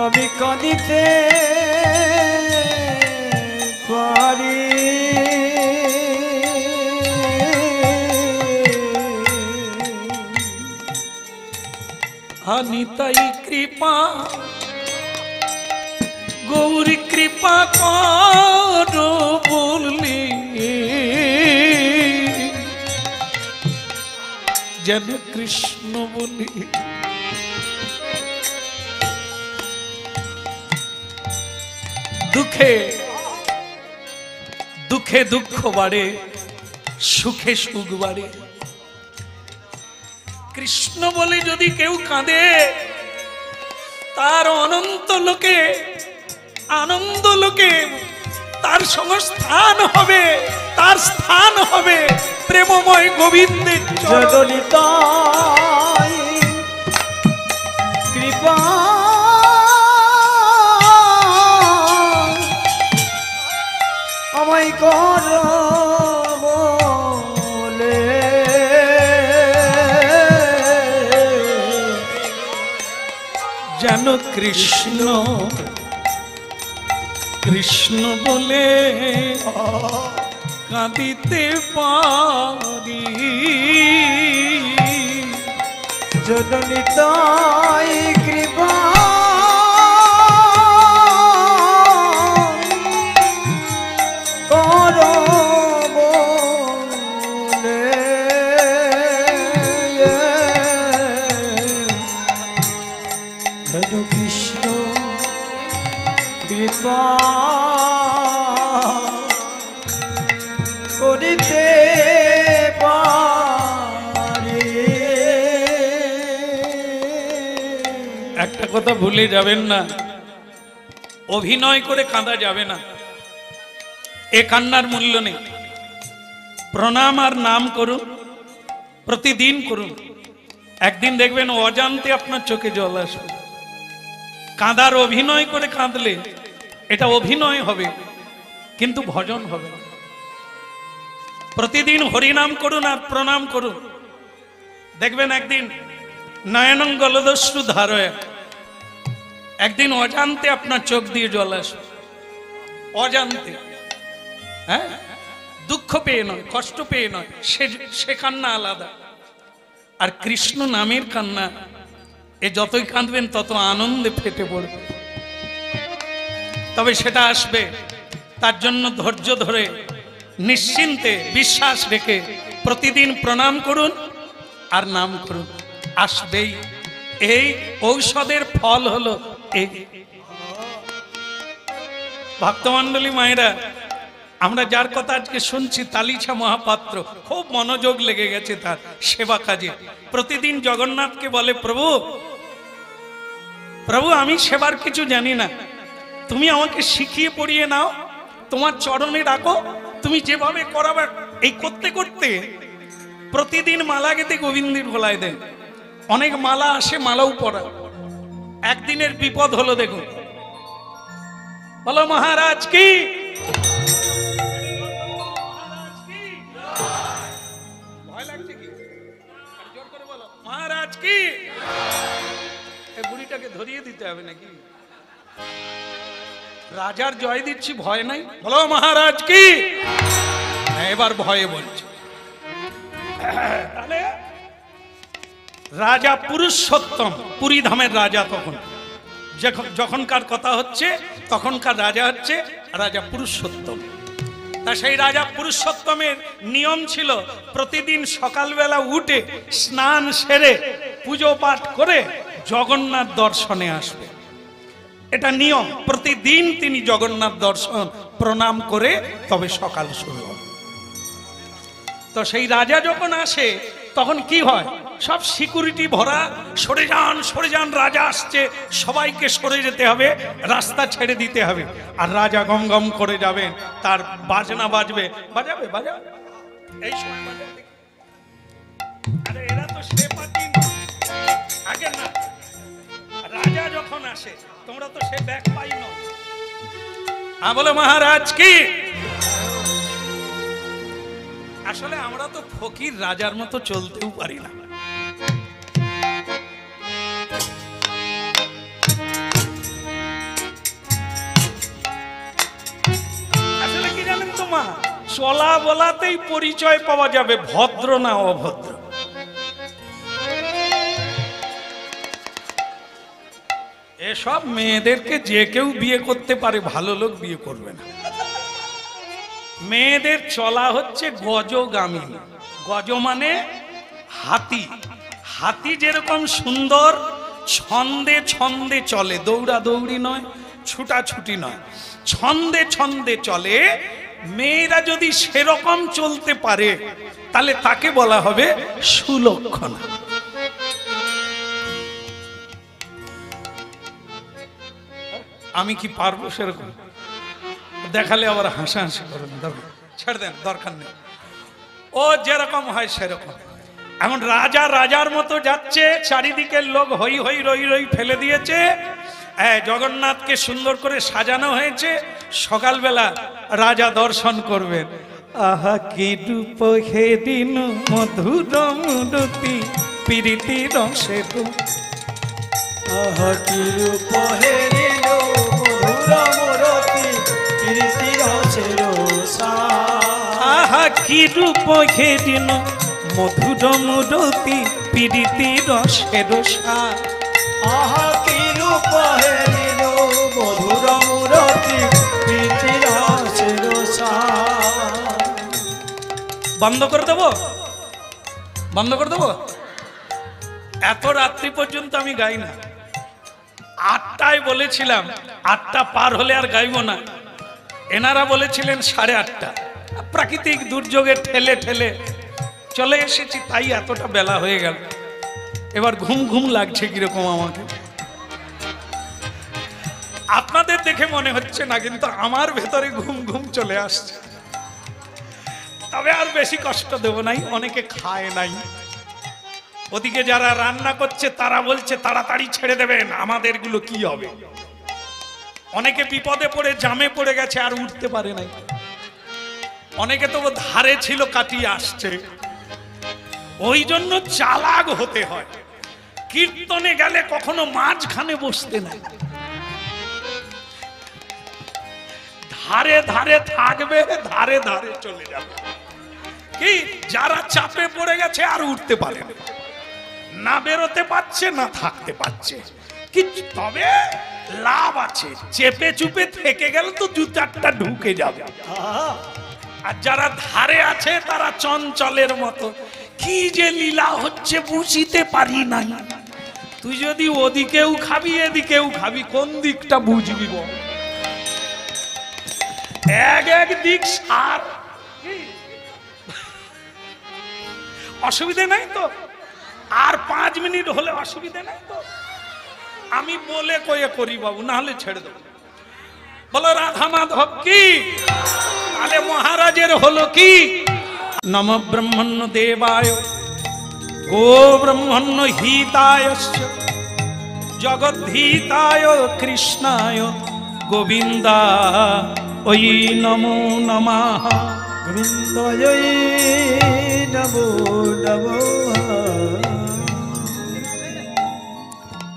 আমি কাঁদিতে পারি।
হানি তাই কৃপা গৌরী কৃপা করো বলি যেন কৃষ্ণ বলি। দুঃখে দুঃখে দুঃখ বাড়ে, সুখে সুখ বাড়ে। কৃষ্ণ বলে যদি কেউ কাঁদে তার অনন্ত লোকে আনন্দ লোকে তার সংস্থান হবে, তার স্থান হবে প্রেমময় গোবিন্দের
জননী তাই কৃপা আমায় করো বলে
যেন কৃষ্ণ কৃষ্ণ বলে কাঁদিতে পারি।
জননী তাই কৃপা করো বলে যেন কৃষ্ণ কৃপা করিতে পারে।
একটা কথা ভুলে যাবেন না, অভিনয় করে কাঁদা যাবে না, এ কান্নার মূল্য নেই। প্রণাম আর নাম করুন, প্রতিদিন করুন, একদিন দেখবেন অজান্তে আপনার চোখে জল আসবে। কাঁদার অভিনয় করে কাঁদলে এটা অভিনয় হবে কিন্তু ভজন হবে না। প্রতিদিন হরিনাম করুন আর প্রণাম করুন, দেখবেন একদিন নয়নং গলদস্রু ধারয়, একদিন অজান্তে আপনার চোখ দিয়ে জল আসবে, অজান্তে। হ্যাঁ, দুঃখ পেয়ে নয়, কষ্ট পেয়ে নয়, সে কান্না আলাদা। আর কৃষ্ণ নামের কান্না, এ যতই কাঁদবেন তত আনন্দে ফেটে পড়বে। তবে সেটা আসবে, তার জন্য ধৈর্য ধরে নিশ্চিন্তে বিশ্বাস রেখে প্রতিদিন প্রণাম করুন আর নাম করুন, আসবেই। এই ঔষধের ফল হলো এই। ভক্তমণ্ডলী মায়েরা, আমরা যার কথা আজকে শুনছি তালিছা মহাপাত্র, খুব মনোযোগ লেগে গেছে তার সেবা কাজে। প্রতিদিন জগন্নাথকে বলে, প্রভু প্রভু আমি সেবার কিছু জানি না, তুমি আমাকে শিখিয়ে পড়িয়ে নাও, তোমার চরণে রাখো, তুমি যেভাবে করাবে। এই করতে করতে প্রতিদিন মালা গেতে গোবিন্দের ভোলায় দেন। অনেক মালা আসে, মালাও পড়া। একদিনের বিপদ হলো, দেখুন, বলো মহারাজ কি, ভয় লাগছে কি? জোর করে বলো মহারাজ কি। এই বুড়িটাকে ধরিয়ে দিতে হবে নাকি? রাজার জয় দিচ্ছি, ভয় নাই, বলো মহারাজ কি। এবার ভয়ে বলছে। তাহলে রাজা পুরুষোত্তম, পুরী ধামের রাজা, তখন যখনকার কথা হচ্ছে তখনকার রাজা হচ্ছে রাজা পুরুষোত্তম। তা সেই রাজা পুরুষোত্তমের নিয়ম ছিল প্রতিদিন সকালবেলা উঠে স্নান সেরে পুজো পাঠ করে জগন্নাথ দর্শনে আসবে। এটা নিয়ম, প্রতিদিন তিনি জগন্নাথ দর্শন প্রণাম করে তবে সকাল শুরু হবে। তো সেই রাজা যখন আসে তখন কি হয়, সব সিকিউরিটি ভরা, সরে যান রাজা আসছে, সবাইকে সরে যেতে হবে, রাস্তা ছেড়ে দিতে হবে। আর রাজা গম গম করে যাবেন, তার বাজনা বাজবে, বাজাবে এই সময় বাজাবে। আরে এরা তো সে পার্টি আগে না, রাজা যখন আসে তোমরা তো সে ব্যাগ পাই না। বলে মহারাজ কি। আসলে আমরা তো ফকির, রাজার মতো চলতেও পারি না। আসলে কি জানেন তো মা, চলা বলাতেই পরিচয় পাওয়া যাবে ভদ্র না অভদ্র। এসব মেয়েদেরকে যে কেউ বিয়ে করতে পারে, ভালো লোক বিয়ে করবে না। মেয়েদের চলা হচ্ছে গজগামিনী। গজ মানে হাতি। হাতি যেরকম সুন্দর ছন্দে ছন্দে চলে, দৌড়া দৌড়ি নয়, ছুটাছুটি নয়, ছন্দে ছন্দে চলে। মেয়েরা যদি সেরকম চলতে পারে তাহলে তাকে বলা হবে সুলক্ষণা। আমি কি পারবো সেরকম? দেখালে আবার হাসাহাসি করেন, ছেড়ে দেন, দরকার নেই। ও যেরকম হয় সেরকম। এখন রাজা রাজার মতো যাচ্ছে, চারিদিকের লোক হই হই রই রই ফেলে দিয়েছে। জগন্নাথকে সুন্দর করে সাজানো হয়েছে। সকালবেলা রাজা দর্শন করবেন। আহা কি রূপ হে দিন মধুর মুরতি প্রীতি রসের।
আহা কি রূপ হে দিন মধুর মুরতি প্রীতি রসের সার।
আহা কি রূপ হে দিন মধুর মুরতি প্রীতি রসের সার।
আহা কি রূপ হে দিন মধুর মুরতি প্রীতি রসের সার।
বন্ধ করে দেবো, বন্ধ করে দেবো। এত রাত্রি পর্যন্ত আমি গাই না। 8টায় বলেছিলাম, 8টা পার হলে আর গাইব না। এনারা বলেছিলেন 8:30। প্রাকৃতিক দুর্যোগে ঠেলে ঠেলে চলে এসেছি, তাই এতটা বেলা হয়ে গেল। এবার ঘুম ঘুম লাগছে কিরকম আমাকে। আপনাদের দেখে মনে হচ্ছে না, কিন্তু আমার ভেতরে ঘুম ঘুম চলে আসছে। তবে আর বেশি কষ্ট দেব নাই, অনেকে খায় নাই। ওদিকে যারা রান্না করছে তারা বলছে তাড়াতাড়ি ছেড়ে দেবেন, আমাদের গুলো কি হবে। অনেকে বিপদে পড়ে জামে পড়ে গেছে, আর উঠতে পারে নাই। অনেকে তো ধারে ছিল, কাটিয়ে আসছে। ওই জন্য চালাক হতে হয়। কীর্তনে গেলে কখনো মাঝখানে বসতে নাই, ধারে ধারে থাকবে, ধারে ধারে চলে যাবে। কি যারা চাপে পড়ে গেছে আর উঠতে পারে না, বেরোতে পারছে না, থাকতে পারছে, কিন্তু তবে লাভ আছে। চেপে চুপে থেকে গেল তো 2-4টা ঢুকে যাবে। আর যারা ধারে আছে তারা চঞ্চলের মতো। কি যে লীলা হচ্ছে বুঝিতে পারি নাই। তুই যদি ওদিকেও খাবি এদিকেও খাবি, কোন দিকটা বুঝবি বল? এক এক দিক সার। অসুবিধে নাই তো? আর 5 মিনিট হলে অসুবিধে নাই তো? আমি বলে কয়ে করি বাবু, না হলে ছেড়ে দেবো। বলো রাধা মাধব কি? তাহলে মহারাজের হলো কি? নম ব্রহ্মণ্য দেবায় গো ব্রহ্মণ্য হিতায় জগদ্ধিতায় কৃষ্ণায় গোবিন্দা ওই নমো নমঃ।
গোবিন্দায় নমো নমঃ।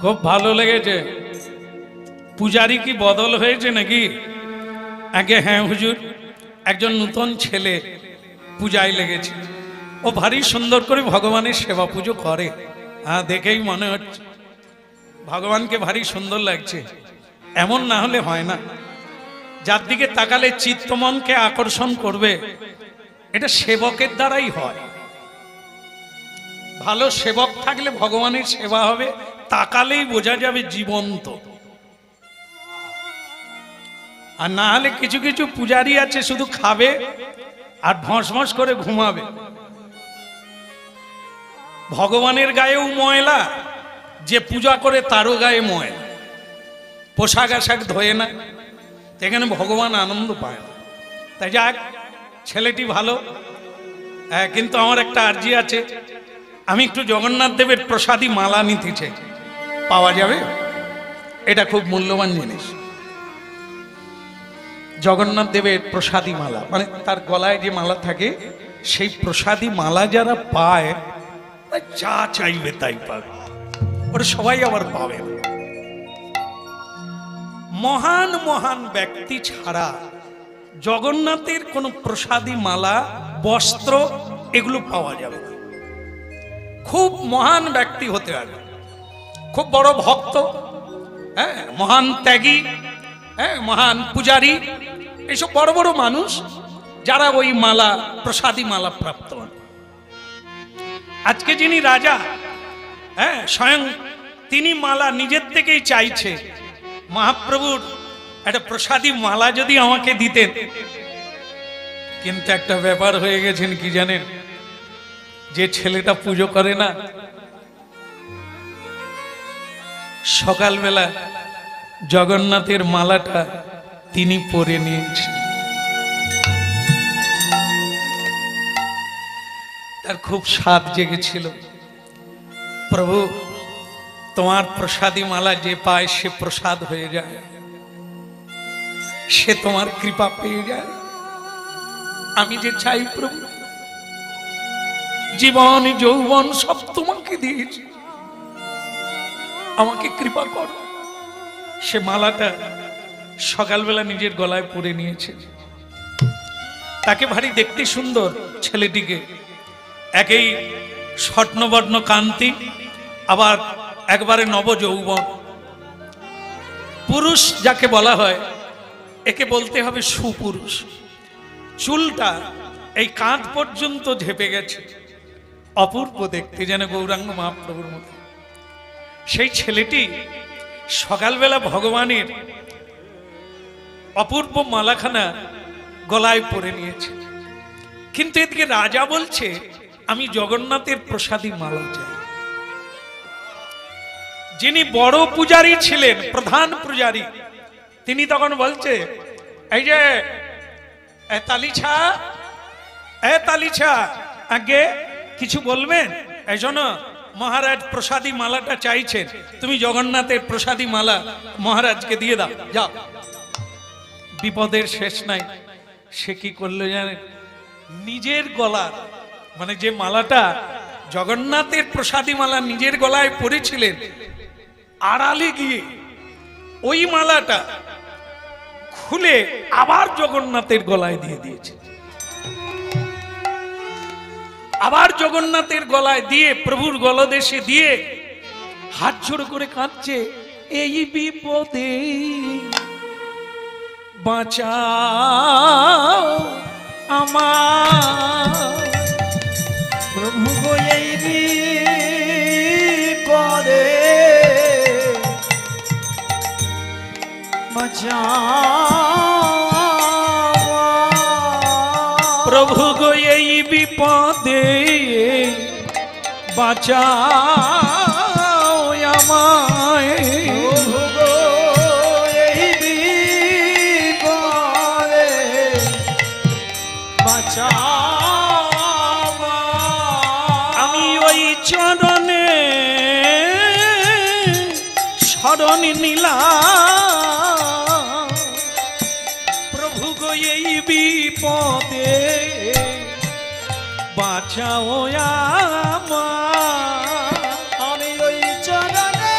খুব ভালো লেগেছে। পূজারি কি বদল হয়েছে নাকি? আগে হ্যাঁ হুজুর, একজন নতুন ছেলে পূজায় লেগেছে। ও ভারী সুন্দর করে ভগবানের সেবা পুজো করে। হ্যাঁ, দেখেই মনে হচ্ছে ভগবানকে ভারী সুন্দর লাগছে। এমন না হলে হয় না। যার দিকে তাকালে চিত্তমনকে আকর্ষণ করবে, এটা সেবকের দ্বারাই হয়। ভালো সেবক থাকলে ভগবানের সেবা হবে, তাকালেই বোঝা যাবে জীবন্ত। আর না হলে কিছু কিছু পূজারি আছে শুধু খাবে আর ভস ভস করে ঘুমাবে। ভগবানের গায়েও ময়লা, যে পূজা করে তারও গায়ে ময়লা। পোশাক আশাক ধোয়ে না, এখানে ভগবান আনন্দ পায় না। তাই যাক, ছেলেটি ভালো। কিন্তু আমার একটা আর্জি আছে, আমি একটু জগন্নাথ দেবের প্রসাদী মালা নিতে চাই। পাওয়া যাবে? এটা খুব মূল্যবান জিনিস। জগন্নাথ দেবের প্রসাদী মালা, মানে তার গলায় যে মালা থাকে, সেই প্রসাদী মালা যারা পায়, যা চাইবে তাই পাবে। ওরা সবাই আবার পাবে না। মহান মহান ব্যক্তি ছাড়া জগন্নাথের কোন প্রসাদী মালা, বস্ত্র এগুলো পাওয়া যাবে না। খুব মহান ব্যক্তি হতে হবে, খুব বড় ভক্ত, হ্যাঁ, মহান ত্যাগী, হ্যাঁ, মহান পূজারী, এইসব বড় বড় মানুষ যারা ওই মালা, প্রসাদী মালা প্রাপ্ত হন। আজকে যিনি রাজা, হ্যাঁ, স্বয়ং তিনি মালা নিজের থেকেই চাইছে, মহাপ্রভুর একটা প্রসাদী মালা যদি আমাকে দিতেন। কিন্তু একটা ব্যাপার হয়ে গেছেন কি জানেন, যে ছেলেটা পুজো করে না, সকালবেলা জগন্নাথের মালাটা তিনি পরে নিয়েছেন। তার খুব স্বাদ জেগেছিল, প্রভু তোমার প্রসাদী মালা যে পায় সে প্রসাদ হয়ে যায়, সে তোমার কৃপা পেয়ে যায়। আমি যে চাই প্রভু, জীবন যৌবন সব তোমাকে দিয়েছি, আমাকে কৃপা করো। সে মালাটা সকালবেলা নিজের গলায় পরে নিয়েছে। তাকে ভারী দেখতে সুন্দর ছেলেটিকে, একেই স্বর্ণবর্ণ কান্তি, আবার একবারে নবযৌবন। পুরুষ যাকে বলা হয়, একে বলতে হবে সুপুরুষ। চুলটা এই কাঁধ পর্যন্ত ঝেপে গেছে, অপূর্ব দেখতে, যেন গৌরাঙ্গ মহাপ্রভুর মতো। সেই ছেলেটি সকালবেলা ভগবানের অপূর্ব মালাখানা গলায় পরে নিয়েছে। কিন্তু এদিকে রাজা বলছে, আমি জগন্নাথের প্রসাদী মালা চাই। যিনি বড় পূজারী ছিলেন, প্রধান পূজারী, তিনি তখন বলছে, এই যে তালিছা, আগে কিছু বলবেন? এই জন্য মহারাজ প্রসাদী মালাটা চাইছেন, তুমি জগন্নাথের প্রসাদী মালা মহারাজকে দিয়ে দাও, যাও। বিপদের শেষ নাই। সে কি করলো জানেন? নিজের গলার, মানে যে মালাটা জগন্নাথের প্রসাদী মালা নিজের গলায় পরেছিলেন, আড়ালে গিয়ে ওই মালাটা খুলে আবার জগন্নাথের গলায় দিয়ে দিয়েছে। আবার জগন্নাথের গলায় দিয়ে, প্রভুর গলদেশে দিয়ে হাত জোড় করে কাঁদছে, এই বিপদে বাঁচাও আমার
প্রভু গো, এই বিপদে বাঁচাও।
প্রভু গো, এই বিপদে বাঁচাও আমায়।
প্রভু গো, এই বিপদে বাঁচাও।
আমি ওই চরণে শরণ নিলাম, প্রভু গো, এই বিপদে বাঁচাও আমায়।
আমি ওই চরণে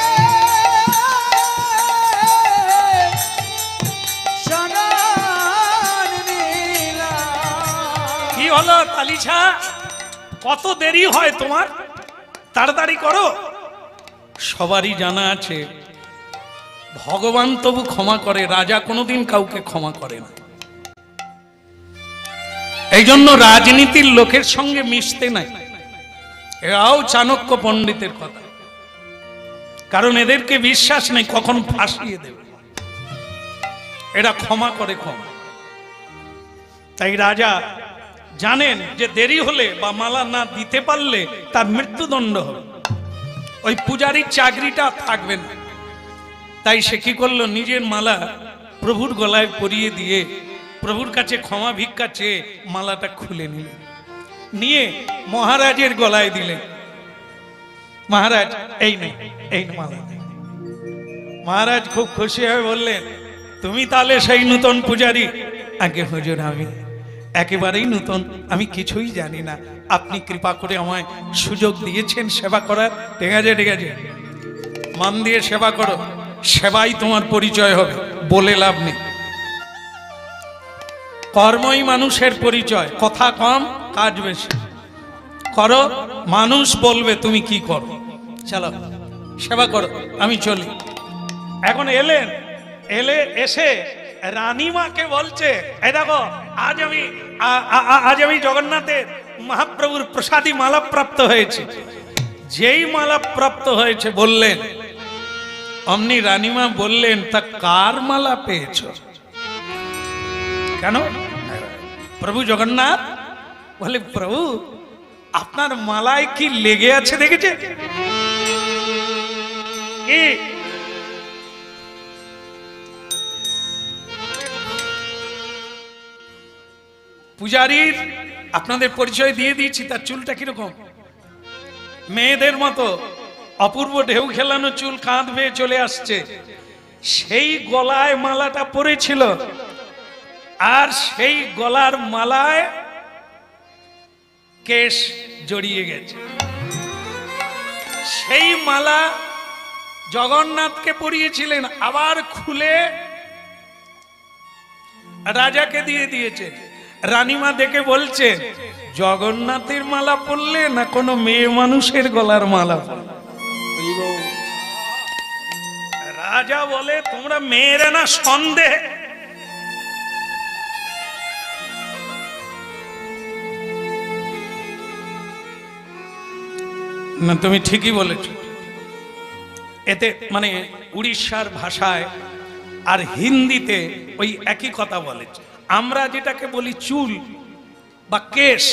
শরণ নিলাম।
কি হলো তালিছা, কত দেরি হয় তোমার? তাড়াতাড়ি করো। সবারই জানা আছে, ভগবান তবু ক্ষমা করে, রাজা কোনোদিন কাউকে ক্ষমা করে না। এই জন্য রাজনীতির লোকের সঙ্গে মিশতে নাই। এরাও চাণক্য পণ্ডিতের কথা, কারণ এদেরকে বিশ্বাস নেই কখন ফাঁসিয়ে দেবে। এরা ক্ষমা করে ক্ষমা। তাই রাজা জানেন যে দেরি হলে বা মালা না দিতে পারলে তার মৃত্যুদণ্ড হবে, ওই পূজারীর চাকরিটা থাকবে না। তাই সে কি করলো, নিজের মালা প্রভুর গলায় পরিয়ে দিয়ে প্রভুর কাছে ক্ষমা ভিক্ষা চেয়ে মালাটা খুলে নিলেন, নিয়ে মহারাজের গলায় দিলেন। মহারাজ, এই নেই, এই মালা নেই। মহারাজ খুব খুশি হয়ে বললেন, তুমি তাহলে সেই নূতন পূজারী? আগে হুজুর, আমি একেবারেই নূতন, আমি কিছুই জানি না, আপনি কৃপা করে আমায় সুযোগ দিয়েছেন সেবা করার। ঠিক আছে, ঠিক আছে, মন দিয়ে সেবা করো, সেবাই তোমার পরিচয় হবে, বলে লাভ নেই। কর্মই মানুষের পরিচয়, কথা কম কাজ বেশি। করো, মানুষ বলবে তুমি কি করো। চলো সেবা করো, আমি চলি। এখন এলেন, এসে রানীমাকে বলছে, এই দেখো আজ আমি জগন্নাথের মহাপ্রভুর প্রসাদী মালা প্রাপ্ত হয়েছে। যেই মালা প্রাপ্ত হয়েছে বললেন, অমনি রানীমা বললেন, তা কার মালা পেয়েছ? কেন? প্রভু জগন্নাথ বলে, প্রভু আপনার মালায় কি লেগে আছে দেখেছে? কি? পূজারীর আপনাদের পরিচয় দিয়ে দিয়েছি, তার চুলটা কিরকম, মেয়েদের মতো অপূর্ব ঢেউ খেলানো চুল, কাঁধ বেয়ে চলে আসছে। সেই গলায় মালাটা পরেছিল, আর সেই গলার মালায় কেশ জড়িয়ে গেছে। সেই মালা জগন্নাথকে পরিয়েছিলেন, আবার খুলে রাজাকে দিয়ে দিয়েছে। রানীমা দেখে বলছে, জগন্নাথের মালা পরলে না কোনো মেয়ে মানুষের গলার মালা পরলে? রাজা বলে, তোমরা মেয়েরা না সন্দেহ? না, তুমি ঠিকই বলেছ। এতে মানে উড়িষ্যার ভাষায় আর হিন্দিতে ওই একই কথা বলেছে। আমরা যেটাকে বলি চুল বা কেশ,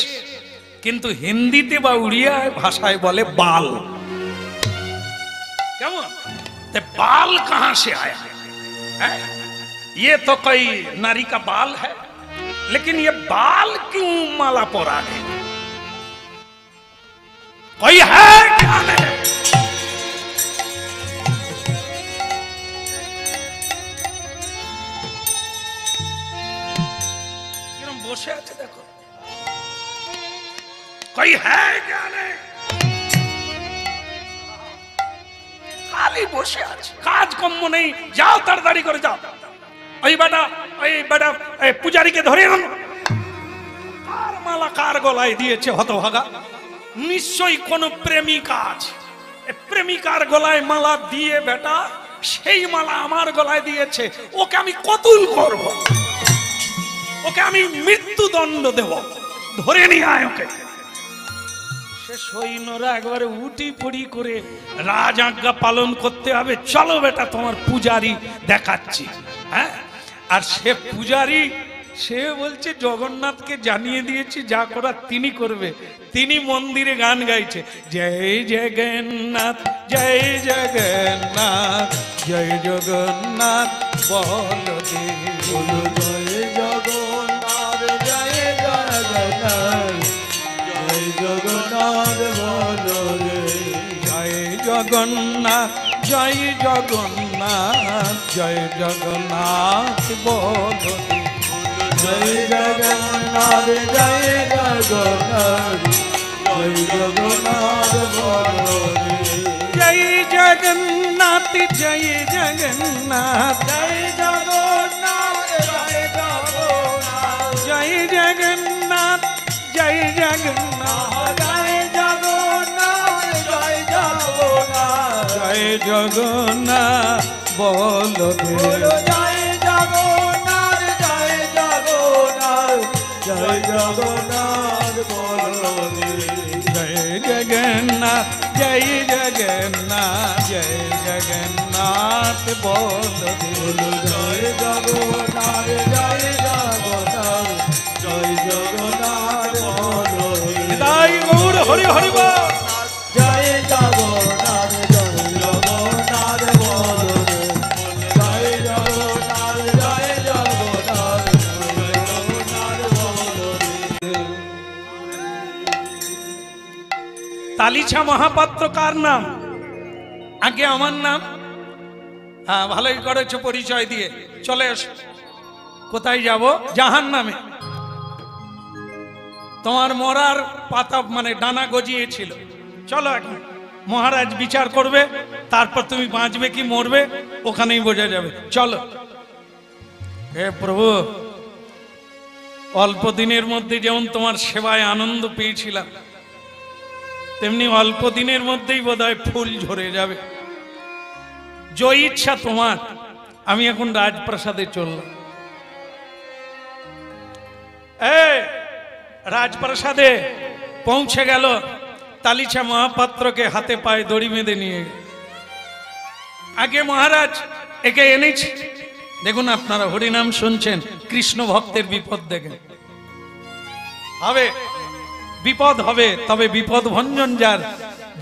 কিন্তু হিন্দিতে বা উড়িয়া ভাষায় বলে बाल। কেমন? बाल कहां से आया है? ये तो कोई नारी का बाल है, लेकिन ये बाल क्यों माला पोरा गए? कोई है क्या नहीं? বসে আছে দেখো, कोई है क्या नहीं? খালি বসে আছে, কাজ কম্ম নেই। যাও তাড়াতাড়ি করে যাও, ওই বেটা পূজারীকে ধরে আনো। কার মালা কার গলায় দিয়েছে হতভাগা? নিশ্চয়ই কোন প্রেমিকা আছে। প্রেমিকার গলায় মালা দিয়ে বেটা সেই মালা আমার গলায় দিয়েছে। ওকে আমি কতুল করব, ওকে আমি মৃত্যুদণ্ড দেব। ধরে নিয়ে আয় ওকে। সে সৈন্যরা একবারে উটি পড়ি করে রাজ আজ্ঞা পালন করতে হবে। চলো বেটা, তোমার পূজারি দেখাচ্ছি। হ্যাঁ, আর সে পূজারি, সে বলছে জগন্নাথকে জানিয়ে দিয়েছি যা করার তিনি করবে। তিনি মন্দিরে গান গাইছে, জয় জগন্নাথ জয় জগন্নাথ জয় জগন্নাথ বলো দে বলো জয় জগন্নাথ জয় জগন্নাথ জয় জগন্নাথ বলো রে জয় জগন্নাথ জয় জগন্নাথ জয় জগন্নাথ বলো দে জয় জগন্নাথ জয় জগন্নাথ জয় জগন্নাথ বলো রে জয় জগন্নাথ জয় জগন্নাথ জয় জগন্নাথ জয় জগন্নাথ জয় জগন্নাথ জয় জগন্নাথ জয় জগন্নাথ জয় জগন্নাথ জয় জগন্নাথ বলো রে জয় জগন্নাথ জয় জগন্নাথ জয় জগন্নাথ বলো রে জয় জগন্নাথ জয় জগন্নাথ জয় জগন্নাথ বলো রে জয় জগন্নাথ জয় জগন্নাথ জয় জগন্নাথ বলো রে তাই গৌর হরি হরি বল জয় জগন্নাথ জয় জগন্নাথ বলো রে জয় জগন্নাথ জয় জগন্নাথ জয় জগন্নাথ বলো রে। তালিছা মহাপাত্র কার নাম? আগে আমার নাম। হ্যাঁ, ভালোই করেছো পরিচয় দিয়ে। চলে এসো। কোথায় যাব? জাহান্নামে। তোমার মরার পাতা মানে ডানা গজিয়েছিল। চলো, এখন মহারাজ বিচার করবে, তারপর তুমি বাঁচবে কি মরবে ওখানেই বোঝা যাবে। চলো। হে প্রভু, অল্প দিনের মধ্যে যেমন তোমার সেবায় আনন্দ পেয়েছিলাম, তেমনি অল্প দিনের মধ্যেই বোধহয় ফুল ঝরে যাবে। জয় ইচ্ছা তোমার। আমি এখন রাজপ্রাসাদে চললাম। রাজপ্রাসাদে পৌঁছে গেল, তালিছা মহাপাত্রকে হাতে পায়ে দড়ি বেঁধে নিয়ে গেল। আগে মহারাজ একে এনেছি। দেখুন আপনারা হরিনাম শুনছেন, কৃষ্ণ ভক্তের বিপদ দেখেন। হবে বিপদ হবে, তবে বিপদ ভঞ্জন যার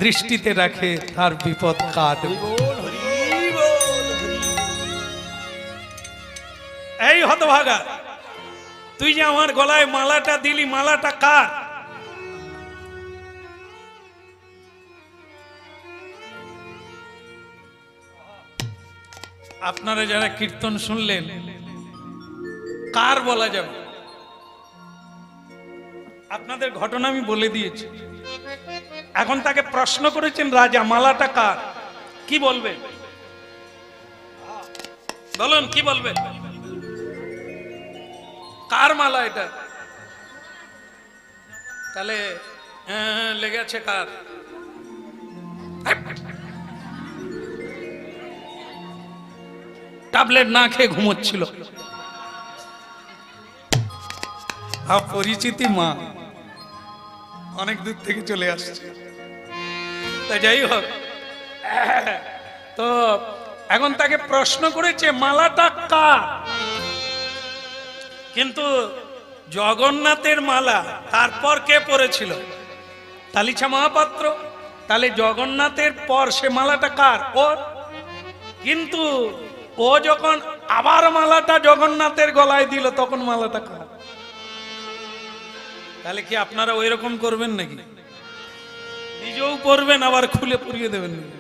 দৃষ্টিতে রাখে তার বিপদ কাটবে। এই হতভাগা, তুই যে আমার গলায় মালাটা দিলি, মালাটা কার? আপনারা যারা কীর্তন শুনলেন, কার বলা যাবে? আপনাদের ঘটনা আমি বলে দিয়েছি। এখন তাকে প্রশ্ন করেছেন রাজা, মালাটা কার? কি বলবে? বলুন, কি বলবে? কার মালা এটা? তাহলে লেগেছে কার? ট্যাবলেট না খেয়ে ঘুমোচ্ছিল। পরিচিতি মা অনেক দূর থেকে চলে আসছে। তা যাই হোক, তো এখন তাকে প্রশ্ন করেছে মালাটা কার? কিন্তু জগন্নাথের মালা তারপর কে পরেছিল? তালিছা মহাপাত্র। তাহলে জগন্নাথের পর সে মালাটা কার? ওর। কিন্তু ও যখন আবার মালাটা জগন্নাথের গলায় দিল, তখন মালাটা কার? তাহলে কি আপনারা ওই রকম করবেন নাকি? নিজেও পরবেন আবার খুলে পরিয়ে দেবেন নাকি?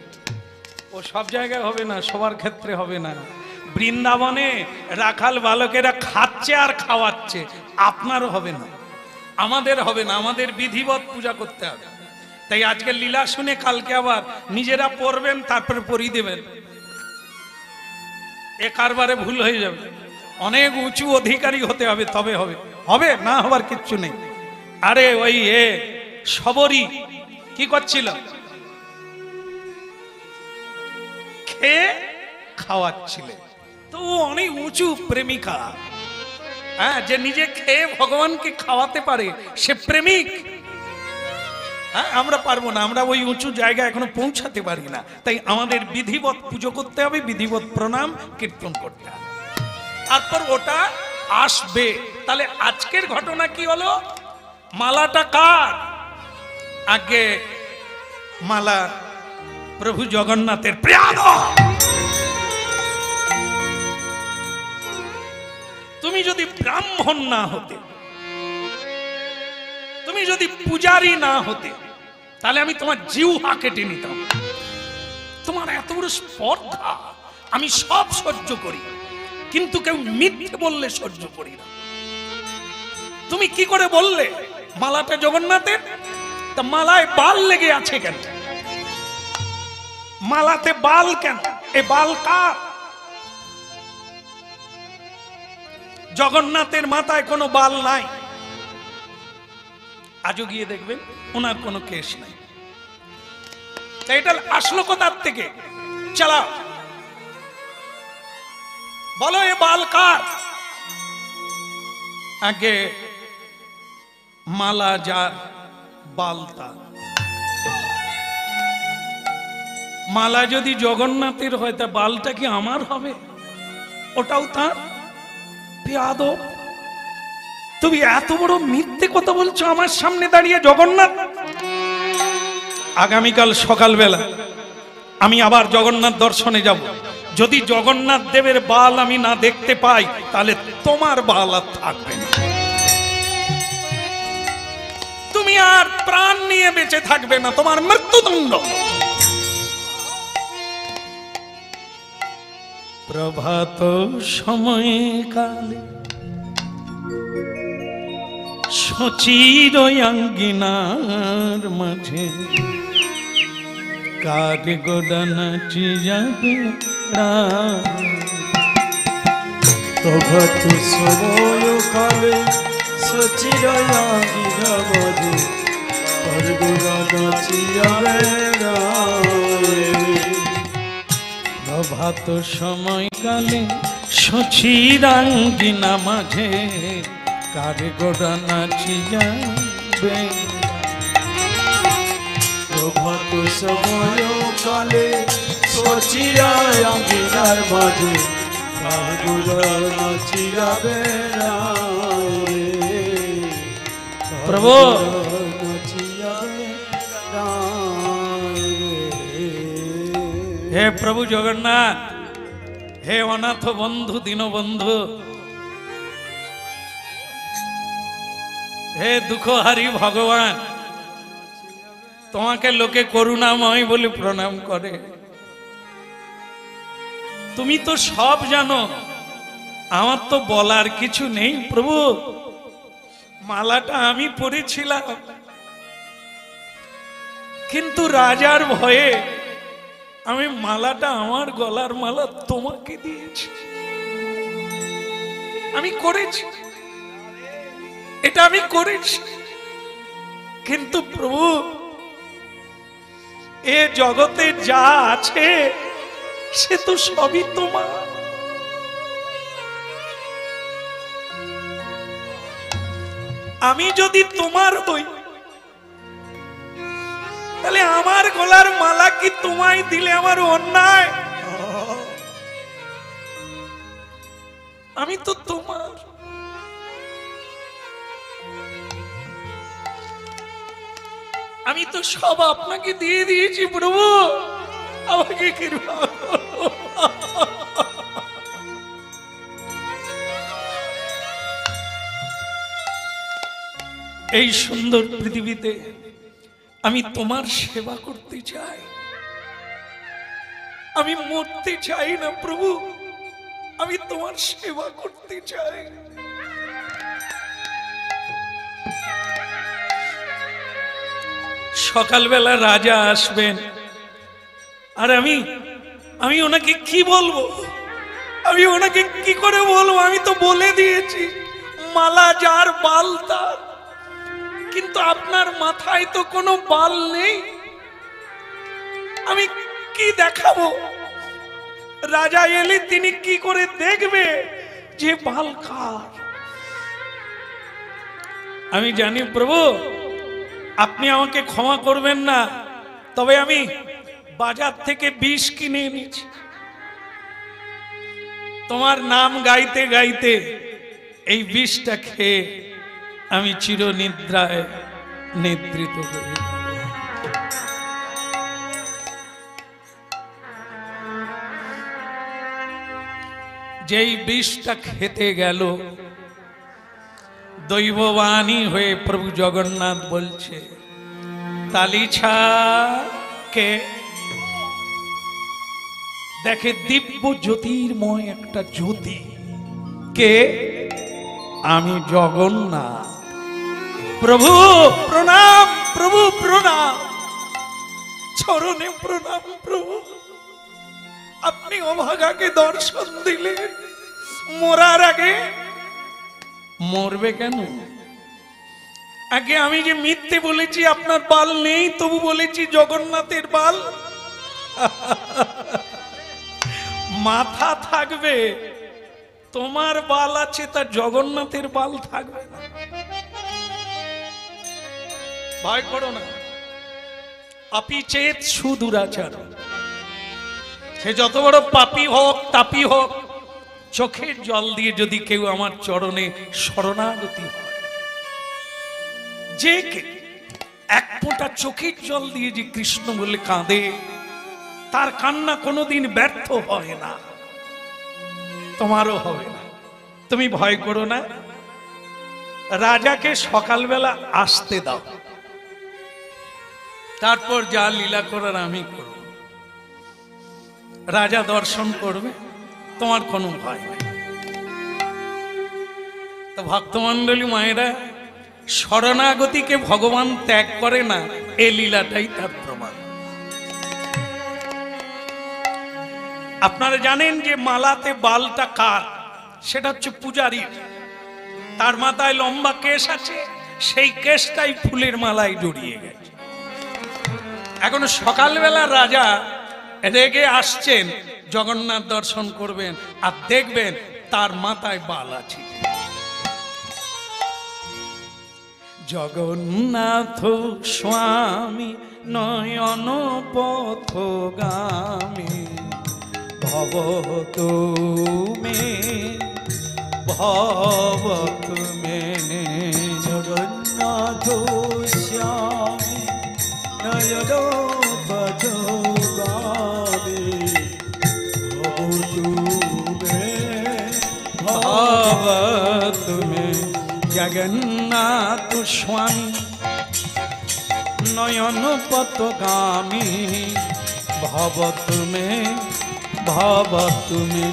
ও সব জায়গায় হবে না, সবার ক্ষেত্রে হবে না। বৃন্দাবনে রাখাল বালকেরা খাচ্ছে আর খাওয়াচ্ছে, আপনারও হবে না, আমাদের হবে না। আমাদের বিধিবৎ পূজা করতে হবে। তাই আজকে লীলা শুনে কালকে আবার নিজেরা পড়বেন, তারপরে পরিয়ে দেবেন, এ কারবারে ভুল হয়ে যাবে। অনেক উঁচু অধিকারী হতে হবে, তবে হবে। হবে না হবার কিচ্ছু নেই। আরে ওই সবরী কি করছিল? খেয়ে খাওয়াচ্ছিলে। তো অনেক উঁচু প্রেমিকা, হ্যাঁ, যে নিজে খেয়ে ভগবানকে খাওয়াতে পারে, সে প্রেমিক। হ্যাঁ, আমরা পারবো না, আমরা ওই উঁচু জায়গায় এখনো পৌঁছাতে পারি না। তাই আমাদের বিধিবৎ পুজো করতে হবে, বিধিবৎ প্রণাম কীর্তন করতে হবে, তারপর ওটা আসবে। তাহলে আজকের ঘটনা কি হলো? মালাটা কার? আগে মালা প্রভু জগন্নাথের। তুমি যদি ব্রাহ্মণ না হতে, তুমি যদি পূজারী না হতে, তাহলে আমি তোমার জিহ্বা কেটে নিতাম। তোমার এত বড় স্পর্ধা, আমি সব সহ্য করি, কিন্তু কেউ মিথ্যে বললে সহ্য করি না। তুমি কি করে বললে মালাটা জগন্নাথের? তা মালায় বাল লেগে আছে কেন? মালাতে বাল কেন? এ বাল কার? জগন্নাথের মাথায় কোনো বাল নাই। আজও গিয়ে দেখবেন ওনার কোনো কেশ নাই। তাই এটা আসলো কোথার থেকে? চালাও, বলো এ বাল কার? আগে মালা যার, বাল তার। মালা যদি জগন্নাথের হয়, তা বালটা কি আমার হবে? ওটাও তার। বেয়াদব, তুমি এত বড় মিথ্যে কথা বলছো আমার সামনে দাঁড়িয়ে। জগন্নাথ, আগামীকাল সকালবেলা আমি আবার জগন্নাথ দর্শনে যাব। যদি জগন্নাথ দেবের বাল আমি না দেখতে পাই, তাহলে তোমার বাল আর থাকবে না। তুমি আর প্রাণ নিয়ে বেঁচে থাকবে না, তোমার মৃত্যুদণ্ড। প্রভাত সময় কালে সচির অঙ্গিনার মাঝে কার গোডা নাচি যাবে।
প্রভাত সময় কালে সচির অঙ্গিনা মাঝে কার গোডা নাচি যাবে।
প্রভাত সময়কালে সচিরাঙ্গিনা মাঝে কারে গোড়া নাচি যাবে।
প্রভাত সময় কালে সচিরায় আঙ্গিনার মাঝে কারগুলো নাচিরাবে না রে।
প্রভু
নাচিরাবে না রে।
হে প্রভু জগন্নাথ, হে অনাথ বন্ধু দীনবন্ধু, হে দুঃখহারী ভগবান, তোমাকে লোকে করুণাময় বলে প্রণাম করে। তুমি তো সব জানো, আমার তো বলার কিছু নেই প্রভু। মালাটা আমি পরেছিলাম, কিন্তু রাজার ভয়ে আমি মালাটা, আমার গলার মালা তোমাকে দিয়েছি। আমি করেছি, এটা আমি করেছি, কিন্তু প্রভু এ জগতে যা আছে সে তো সবই তোমার। আমি যদি তোমার হই, তাহলে আমার গলার মালা কি তোমায় দিলে আমার অন্যায়? আমি তো তোমার। আমি তো সব আপনাকে দিয়ে দিয়েছি প্রভু, আমাকে কৃপা করো। এই সুন্দর পৃথিবীতে আমি তোমার সেবা করতে চাই, আমি মরতে চাই না প্রভু, আমি তোমার সেবা করতে চাই। সকালবেলা রাজা আসবেন, আর আমি ওনাকে কি বলবো? আমি ওনাকে কি করে বলবো? আমি তো বলে দিয়েছি মালা যার বাল তার, কিন্তু আপনার মাথায় তো কোনো বাল নেই, আমি কি দেখাবো? রাজা এলে তিনি কি করে দেখবে যে বাল কার? আমি জানি প্রভু আপনি আমাকে ক্ষমা করবেন না, তবে আমি বাজার থেকে বিষ কিনে এনেছি। তোমার নাম গাইতে গাইতে এই বিষটা খেয়ে আমি চিরনিদ্রায় নিদ্রিত হয়ে যাব। যেই বিষটা খেতে গেল, দৈববাণী হয়ে প্রভু জগন্নাথ বলছে, তালিছা কে দেখে দিব্য জ্যোতির্ময় একটা জ্যোতি, কে? আমি জগন্নাথ। প্রভু প্রণাম, প্রভু প্রণাম, চরণে প্রণাম প্রভু। আপনি অভাগাকে দর্শন দিলেন, মরার আগে। মরবে কেন? আগে আমি যে মিথ্যে বলেছি আপনার বাল নেই, তবু বলেছি জগন্নাথের বাল। মাথা থাকবে, তোমার বাল আছে, তা জগন্নাথের বাল থাকবে না। ভয় করো না। পাপী চেত সুদুরাচার, সে যত বড় পাপী হোক তাপী হোক, চোখের জল দিয়ে যদি কেউ আমার চরণে শরণাগতি হয়, যে এক ফোঁটা চোখের জল দিয়ে যে কৃষ্ণ বলে কাঁদে, তার কান্না কোনোদিন ব্যর্থ হয় না, তোমারও হবে না। তুমি ভয় করো না। রাজাকে সকালবেলা আসতে দাও, তারপর যা লীলা করার আমি করব। রাজা দর্শন করবে, তোমার কোনো ভয় নেই। তো ভক্তমণ্ডলী মায়েরা, শরণাগতিকে ভগবান ত্যাগ করে না, এ লীলাটাই তার প্রমাণ। আপনারা জানেন যে মালাতে বালটা কার? সেটা হচ্ছে পূজারীর। তার মাথায় লম্বা কেশ আছে, সেই কেশটাই ফুলের মালায় জড়িয়ে গেছে। এখন সকালবেলা রাজা রেগে আসছেন, জগন্নাথ দর্শন করবেন আর দেখবেন তার মাথায় বাল আছে। জগন্নাথ স্বামী নয়ন পথগামী ভব তুমি ভব তুমি।
জগন্নাথ স্বামী নয়ন পথগামী ভব তুমি
ভব তুমি। জগন্নাথ স্বামী নয়ন পথগামী ভব তুমি ভব তুমি।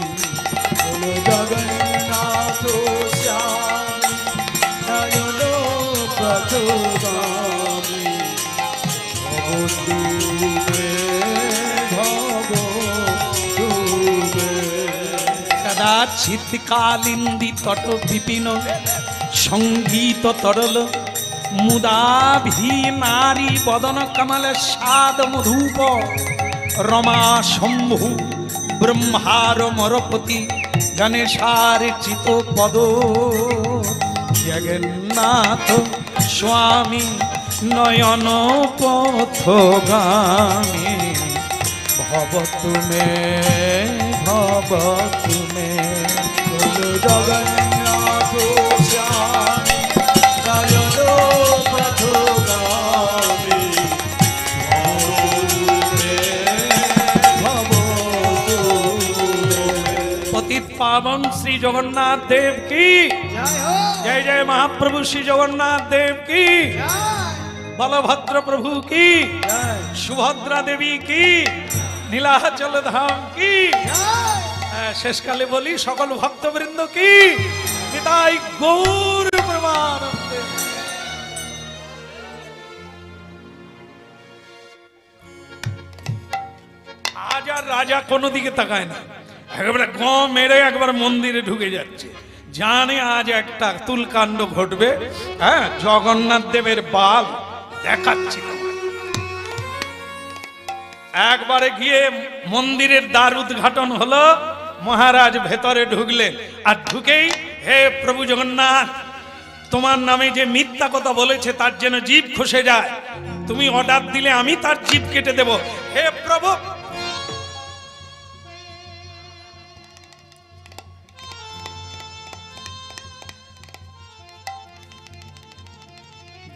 বলো জগন্নাথ স্বামী নয়ন পথগামী ভব তুমি ভব তুমি।
কদাচিৎ কালিন্দী তট বিপিন সঙ্গীত তরল মুদাভি নারী বদন কমল সাদ মধুপ রমা শম্ভু ব্রহ্মার মরপতি গণেশার চিত পদ। জগন্নাথ স্বামী নয়ন পথগামী ভব তুমে ভব তুমে।
বলো জগন্নাথ স্বামী নয়ন পথগামী ভব তুমি।
পতিত পাবন শ্রী জগন্নাথ দেব কি জয় জয়। মহাপ্রভু শ্রী জগন্নাথ দেব কি বলভদ্র প্রভু কি সুভদ্রা দেবী কি নীলাচল ধাম কি। শেষকালে বলি সকল ভক্তবৃন্দ কি নিতাই গৌর প্রেমানন্দে। আজ আর রাজা কোনো দিকে তাকায় না, একেবারে গ মেরে একবার মন্দিরে ঢুকে যাচ্ছে, জানে আজ একটা তুলকাণ্ড ঘটবে। হ্যাঁ, জগন্নাথ দেবের বাল দেখাচ্ছি। একবারে গিয়ে মন্দিরের দ্বার উদ্ঘাটন হলো, মহারাজ ভেতরে ঢুকলেন, আর ঢুকেই হে প্রভু জগন্নাথ, তোমার নামে যে মিথ্যা কথা বলেছে তার যেন জিভ খসে যায়, তুমি অর্ডার দিলে আমি তার জিভ কেটে দেব। হে প্রভু,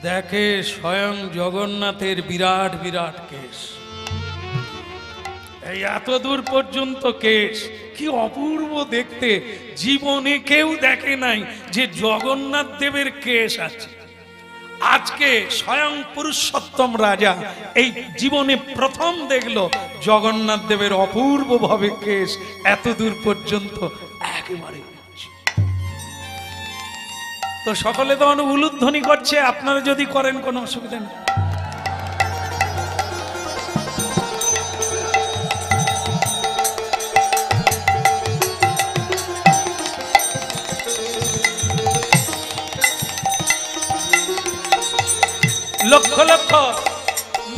দেখে স্বয়ং জগন্নাথের বিরাট বিরাট কেশ, এই এত দূর পর্যন্ত কেশ, কি অপূর্ব দেখতে। জীবনে কেউ দেখে নাই যে জগন্নাথ দেবের কেশ আছে। আজকে স্বয়ং পুরুষোত্তম রাজা এই জীবনে প্রথম দেখলো জগন্নাথ দেবের অপূর্ব ভাবে কেশ এত দূর পর্যন্ত একেবারে। তো সকলে তো উলুধ্বনি করছে, আপনারা যদি করেন কোনো অসুবিধা নেই। লক্ষ লক্ষ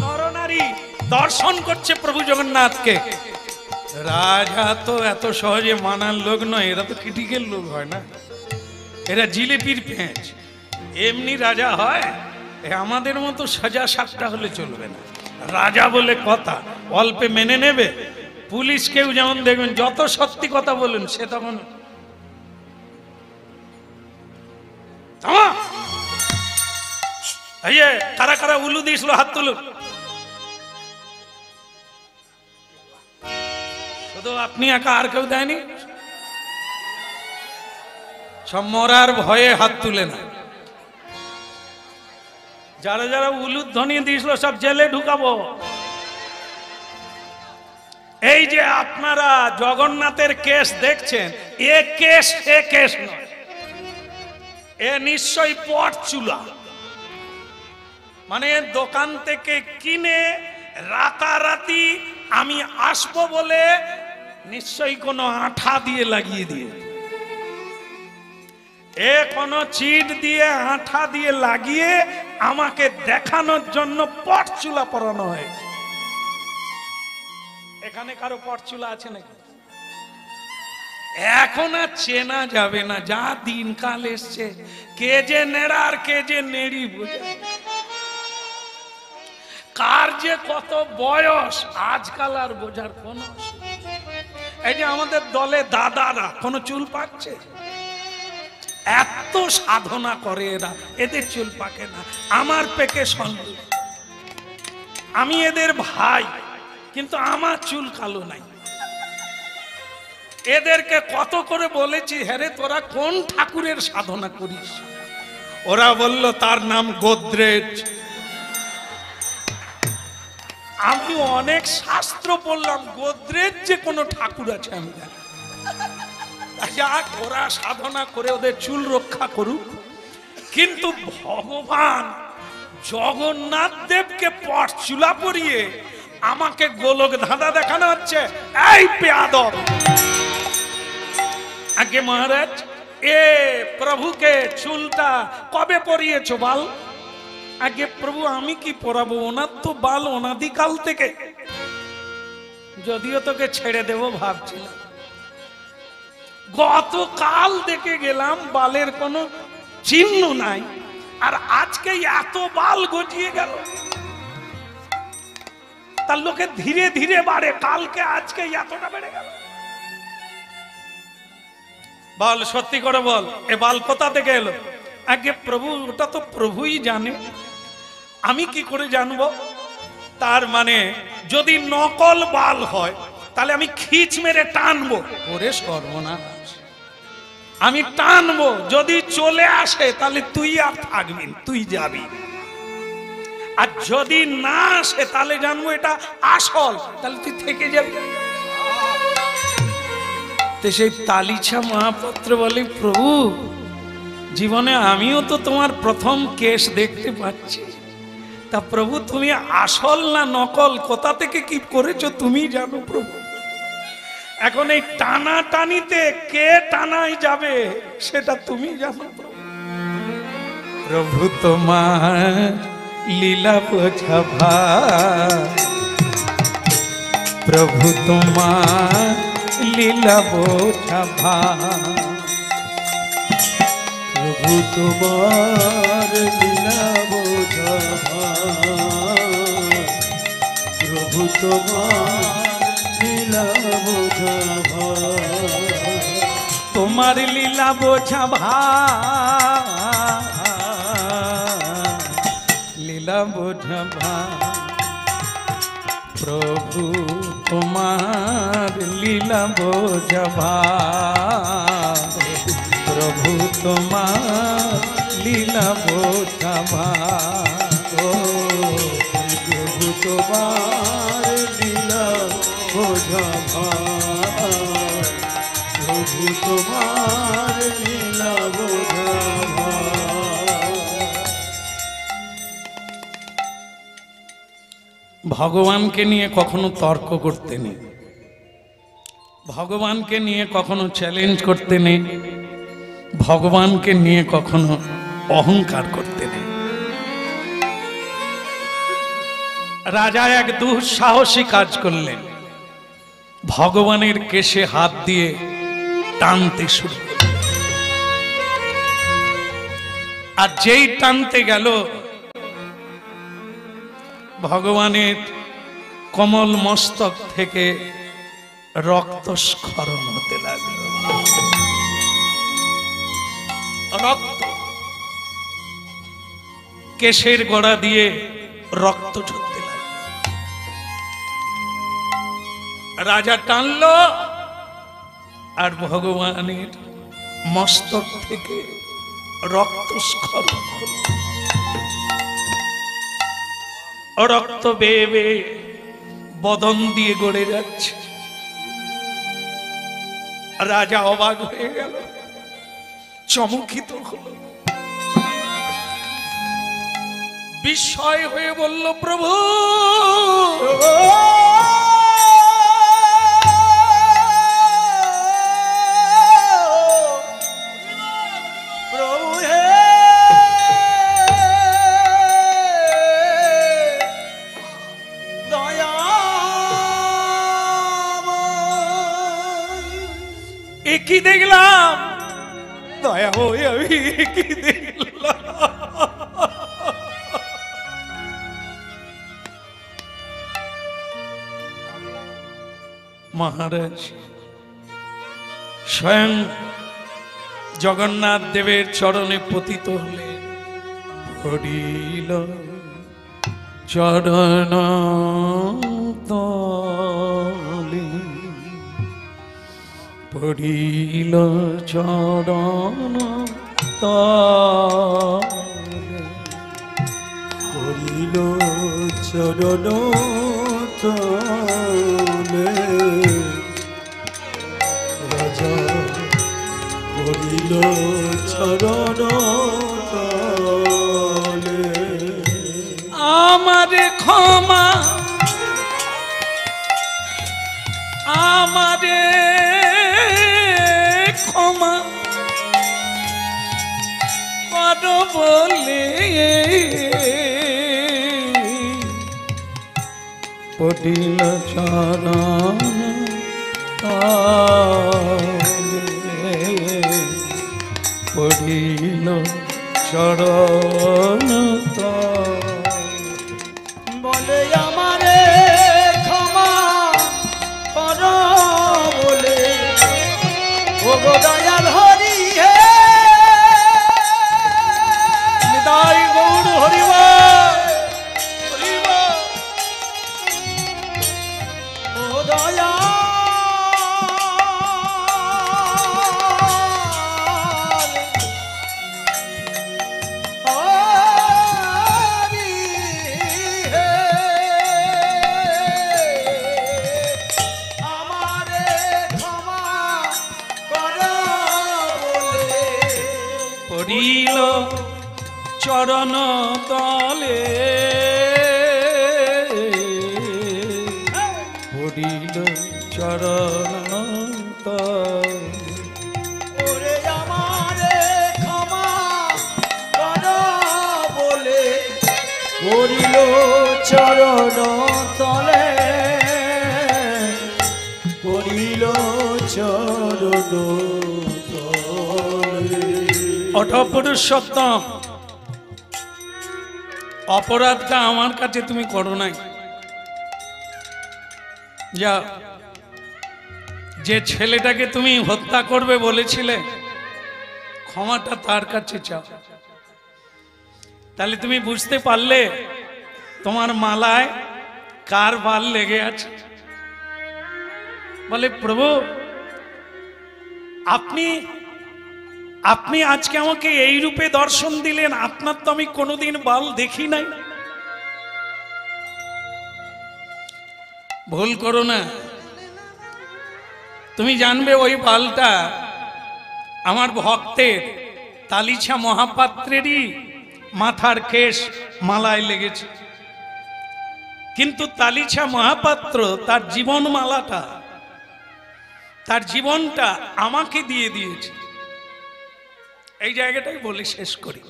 নরনারী দর্শন করছে প্রভু জগন্নাথকে। রাজা তো এত সহজে মানার লোক নয়, এরা তো ক্রিটিক্যাল লোক হয় না, এরা জিলিপির পেঁচ। এমনি রাজা হয়, আমাদের মতো সাজা সাতটা হলে চলবে না। রাজা বলে কথা অল্পে মেনে নেবে। পুলিশকেও যেমন দেখবেন যত সত্যি কথা বলেন সে তখন কারা কারা উলু দিয়েছিল হাত তুলুন। শুধু আপনি একা, আর কেউ দেয়নি? সব মরার ভয়ে হাত তুলে না। যারা যারা উলুধ্বনি দিয়েছিল সব জেলে ঢুকাবো। এই যে আপনারা জগন্নাথের কেস দেখছেন, এ কেস নয়, এ নিশ্চয়ই পট চুলা। মানে দোকান থেকে কিনে রাতারাতি আমি আসবো বলে নিশ্চয়ই কোনো আঠা দিয়ে লাগিয়ে দিয়ে, এ কোনো চিট দিয়ে আঠা দিয়ে লাগিয়ে আমাকে দেখানোর জন্য পট চুলা পরানো হয়েছে। এখানে কারো পট চুলা আছে নাকি? এখন আর চেনা যাবে না, যা দিনকাল এসছে। কে যে নেড়া আর কে যে নেড়ি বোঝা, কার যে কত বয়স আজকাল আর বোঝার কোন অসুবিধা। এই যে আমাদের দলে দাদারা কোনো চুল পাচ্ছে, এত সাধনা করে এরা, এদের চুল পাকে না। আমার পেকে সন্দেহ, আমি এদের ভাই, কিন্তু আমার চুল কালো নাই। এদেরকে কত করে বলেছি, হ্যারে তোরা কোন ঠাকুরের সাধনা করিস? ওরা বলল তার নাম গোদরেজ। আমি অনেক শাস্ত্র পড়লাম, গোদরেজ যে কোনো ঠাকুর আছে আমি জানি। যাক, ওরা সাধনা করে ওদের চুল রক্ষা করুক, কিন্তু ভগবান জগন্নাথ দেবকে পট চুলা পরিয়ে আমাকে গোলক ধাঁধা দেখানো হচ্ছে। এই বেয়াদব! আগে মহারাজ, এ প্রভুকে চুলটা কবে পরিয়েছো বাল? আগে প্রভু আমি কি পরাবো, ওনার তো বাল অনাদিকাল থেকে। যদিও তোকে ছেড়ে দেব ভাবছিলাম, গতকাল দেখে গেলাম বালের কোনো চিহ্ন নাই, আর আজকে এত বাল গজিয়ে গেল। তার লোকে ধীরে ধীরে বাড়ে, কালকে আজকে এতটা বেড়ে গেল। বল, সত্যি করে বল, এ বাল কোথা থেকে এলো? আগে প্রভু, ওটা তো প্রভুই জানে, আমি কি করে জানবো? তার মানে যদি নকল বাল হয় তাহলে আমি খিচ মেরে টানবো। ওরে সর্বনাশ, আমি টানবো, যদি চলে আসে তাহলে তুই আর থাকবি, তুই যাবি। আর যদি না আসে তাহলে জানবো এটা আসল, তাহলে তুই থেকে যাবি। তো সেই তালিছা মহাপাত্র বলে, প্রভু জীবনে আমিও তো তোমার প্রথম কেস দেখতে পাচ্ছি, তা প্রভু তুমি আসল না নকল, কোথা থেকে কি করেছো তুমি জানো প্রভু। এখন এই টানা টানিতে কে টানাই যাবে সেটা তুমি জানো প্রভু। প্রভু তোমার লীলা বোঝা ভার, প্রভু তোমার লীলা বোঝা ভার,
প্রভু তোমার লীলা বোঝা ভার, প্রভু তোমার লীলা বোঝা ভার,
তোমার লীলা বোঝা ভার, লীলা বোঝা ভার, প্রভু তোমার লীলা বোঝা ভার, প্রভু তোমার লীলা বোঝা ভার,
ও প্রভু তোমার লীলা বোঝা ভার, প্রভু তোমার লীলা বোঝা ভার।
ভগবানকে নিয়ে কখনো তর্ক করতে নেই, ভগবানকে নিয়ে কখনো চ্যালেঞ্জ করতে নেই, ভগবানকে নিয়ে কখনো অহংকার করতে নেই। রাজা এক দুঃসাহসী কাজ করলেন, ভগবানের কেশে হাত দিয়ে টানতে শুরু করলেন। আর যেই টানতে গেল, ভগবানের কমল মস্তক থেকে রক্তস্খলন হতে লাগলো। রক্ত, কেশের গোড়া দিয়ে রক্ত ঝরতে লাগলো। রাজা টানলো, আর ভগবানের মস্তক থেকে রক্তস্খলন হলো। রক্ত বেয়ে বেয়ে বদন দিয়ে গড়ে যাচ্ছে। রাজা অবাক হয়ে গেল, চমকিত হলো, বিস্ময় হয়ে বলল, প্রভু
প্রভু হে দয়া,
এ কি দেখলাম দয়া হয়ে আমি কি দেখলাম মহারাজ স্বয়ং জগন্নাথ দেবের চরণে পতিত হলে পড়িল চরণ তলে পড়িল চরণ তলে
পড়িল চরণ তলে রাজা পড়িল চরণ তলে
আমারে ক্ষমা আমারে ক্ষমা কর বলে পড়িল চরণ তলে পড়িল চরণ তলে
বলে আমারে ক্ষমা কর বলে ও গো দয়াল হরি হে
নিতাই গৌর হরিবা হরিবা
ও দয়াল হরি হে আমারে ক্ষমা কর বলে
পড়িল চরণ তলে পড়িল চরণ তলে
ওরে আমারে ক্ষমা কর বলে করিল চরণ তলে করিল চরণ তলে
অঠপুরুষোত্তম অপরাধটা আমার কাছে তুমি করো নাই যা যে ছেলেটাকে তুমি হত্যা করবে বলেছিলে ক্ষমাটা তার কাছে চাও তাহলে তুমি বুঝতে পারলে তোমার মালায় কার বাল লেগে আছে বলে প্রভু আপনি আপনি আজকে আমাকে এই রূপে দর্শন দিলেন আপনার তো আমি কোনোদিন বাল দেখি নাই ভুল করো না তুমি জানবে ওই বালটা আমার ভক্তের তালিছা মহাপাত্রেরই মাথার কেশ মালায় লেগেছে কিন্তু তালিছা মহাপাত্র তার জীবন মালাটা তার জীবনটা আমাকে দিয়ে দিয়েছে এই জায়গাটাই বলে শেষ করি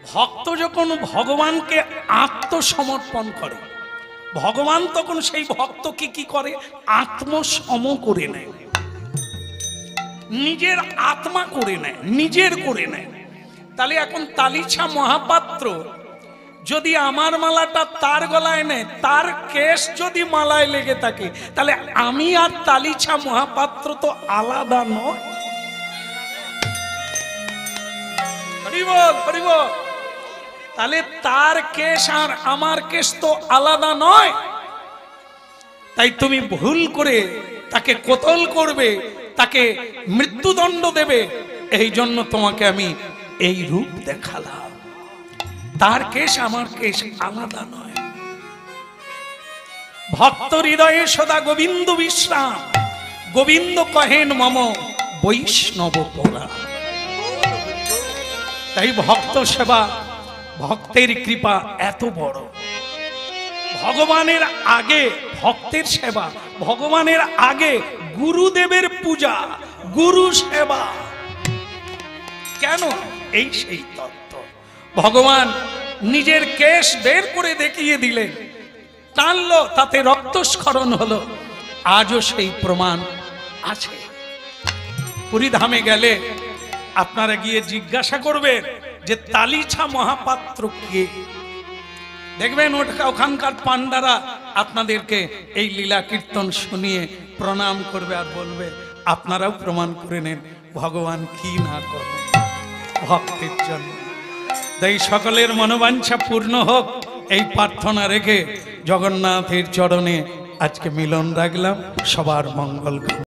ভক্ত যখন ভগবানকে আত্মসমর্পণ করে ভগবান তখন সেই ভক্তকে কি করে আত্মসম করে নেয় নিজের আত্মা করে নেয় নিজের করে নেয় তাহলে এখন তালিছা মহাপাত্র যদি আমার মালাটা তার গলায় নেয় তার কেশ যদি মালায় লেগে থাকে তাহলে আমি আর তালিছা মহাপাত্র তো আলাদা নয় হরি বল হরি বল তাহলে তার কেশ আর আমার কেশ তো আলাদা নয় তাই তুমি ভুল করে তাকে কতল করবে তাকে মৃত্যুদণ্ড দেবে এই জন্য তোমাকে আমি এই রূপ দেখালাম তার কেশ আমার কেশ আলাদা নয় ভক্ত হৃদয়ে সদা গোবিন্দ বিশ্রাম গোবিন্দ কহেন মম বৈষ্ণব পরা তাই ভক্ত সেবা ভক্তের কৃপা এত বড় ভগবানের আগে ভক্তের সেবা ভগবানের আগে গুরুদেবের পূজা গুরু সেবা কেন এই সেই তত্ত্ব ভগবান নিজের কেশ বের করে দেখিয়ে দিলেন টানলো তাতে রক্তস্খলন হলো আজও সেই প্রমাণ আছে। পুরীধামে গেলে আপনারা গিয়ে জিজ্ঞাসা করবেন যে তালিছা মহাপাত্র কে, দেখবেন ওখানকার পান্ডারা আপনাদেরকে এই লীলা কীর্তন শুনিয়ে প্রণাম করবে আর বলবে আপনারাও প্রমাণ করে নেন ভগবান কি না করে ভক্তের জন্য। তাই সকলের মনোবাঞ্ছা পূর্ণ হোক এই প্রার্থনা রেখে জগন্নাথের চরণে আজকে মিলন রাখলাম। সবার মঙ্গল।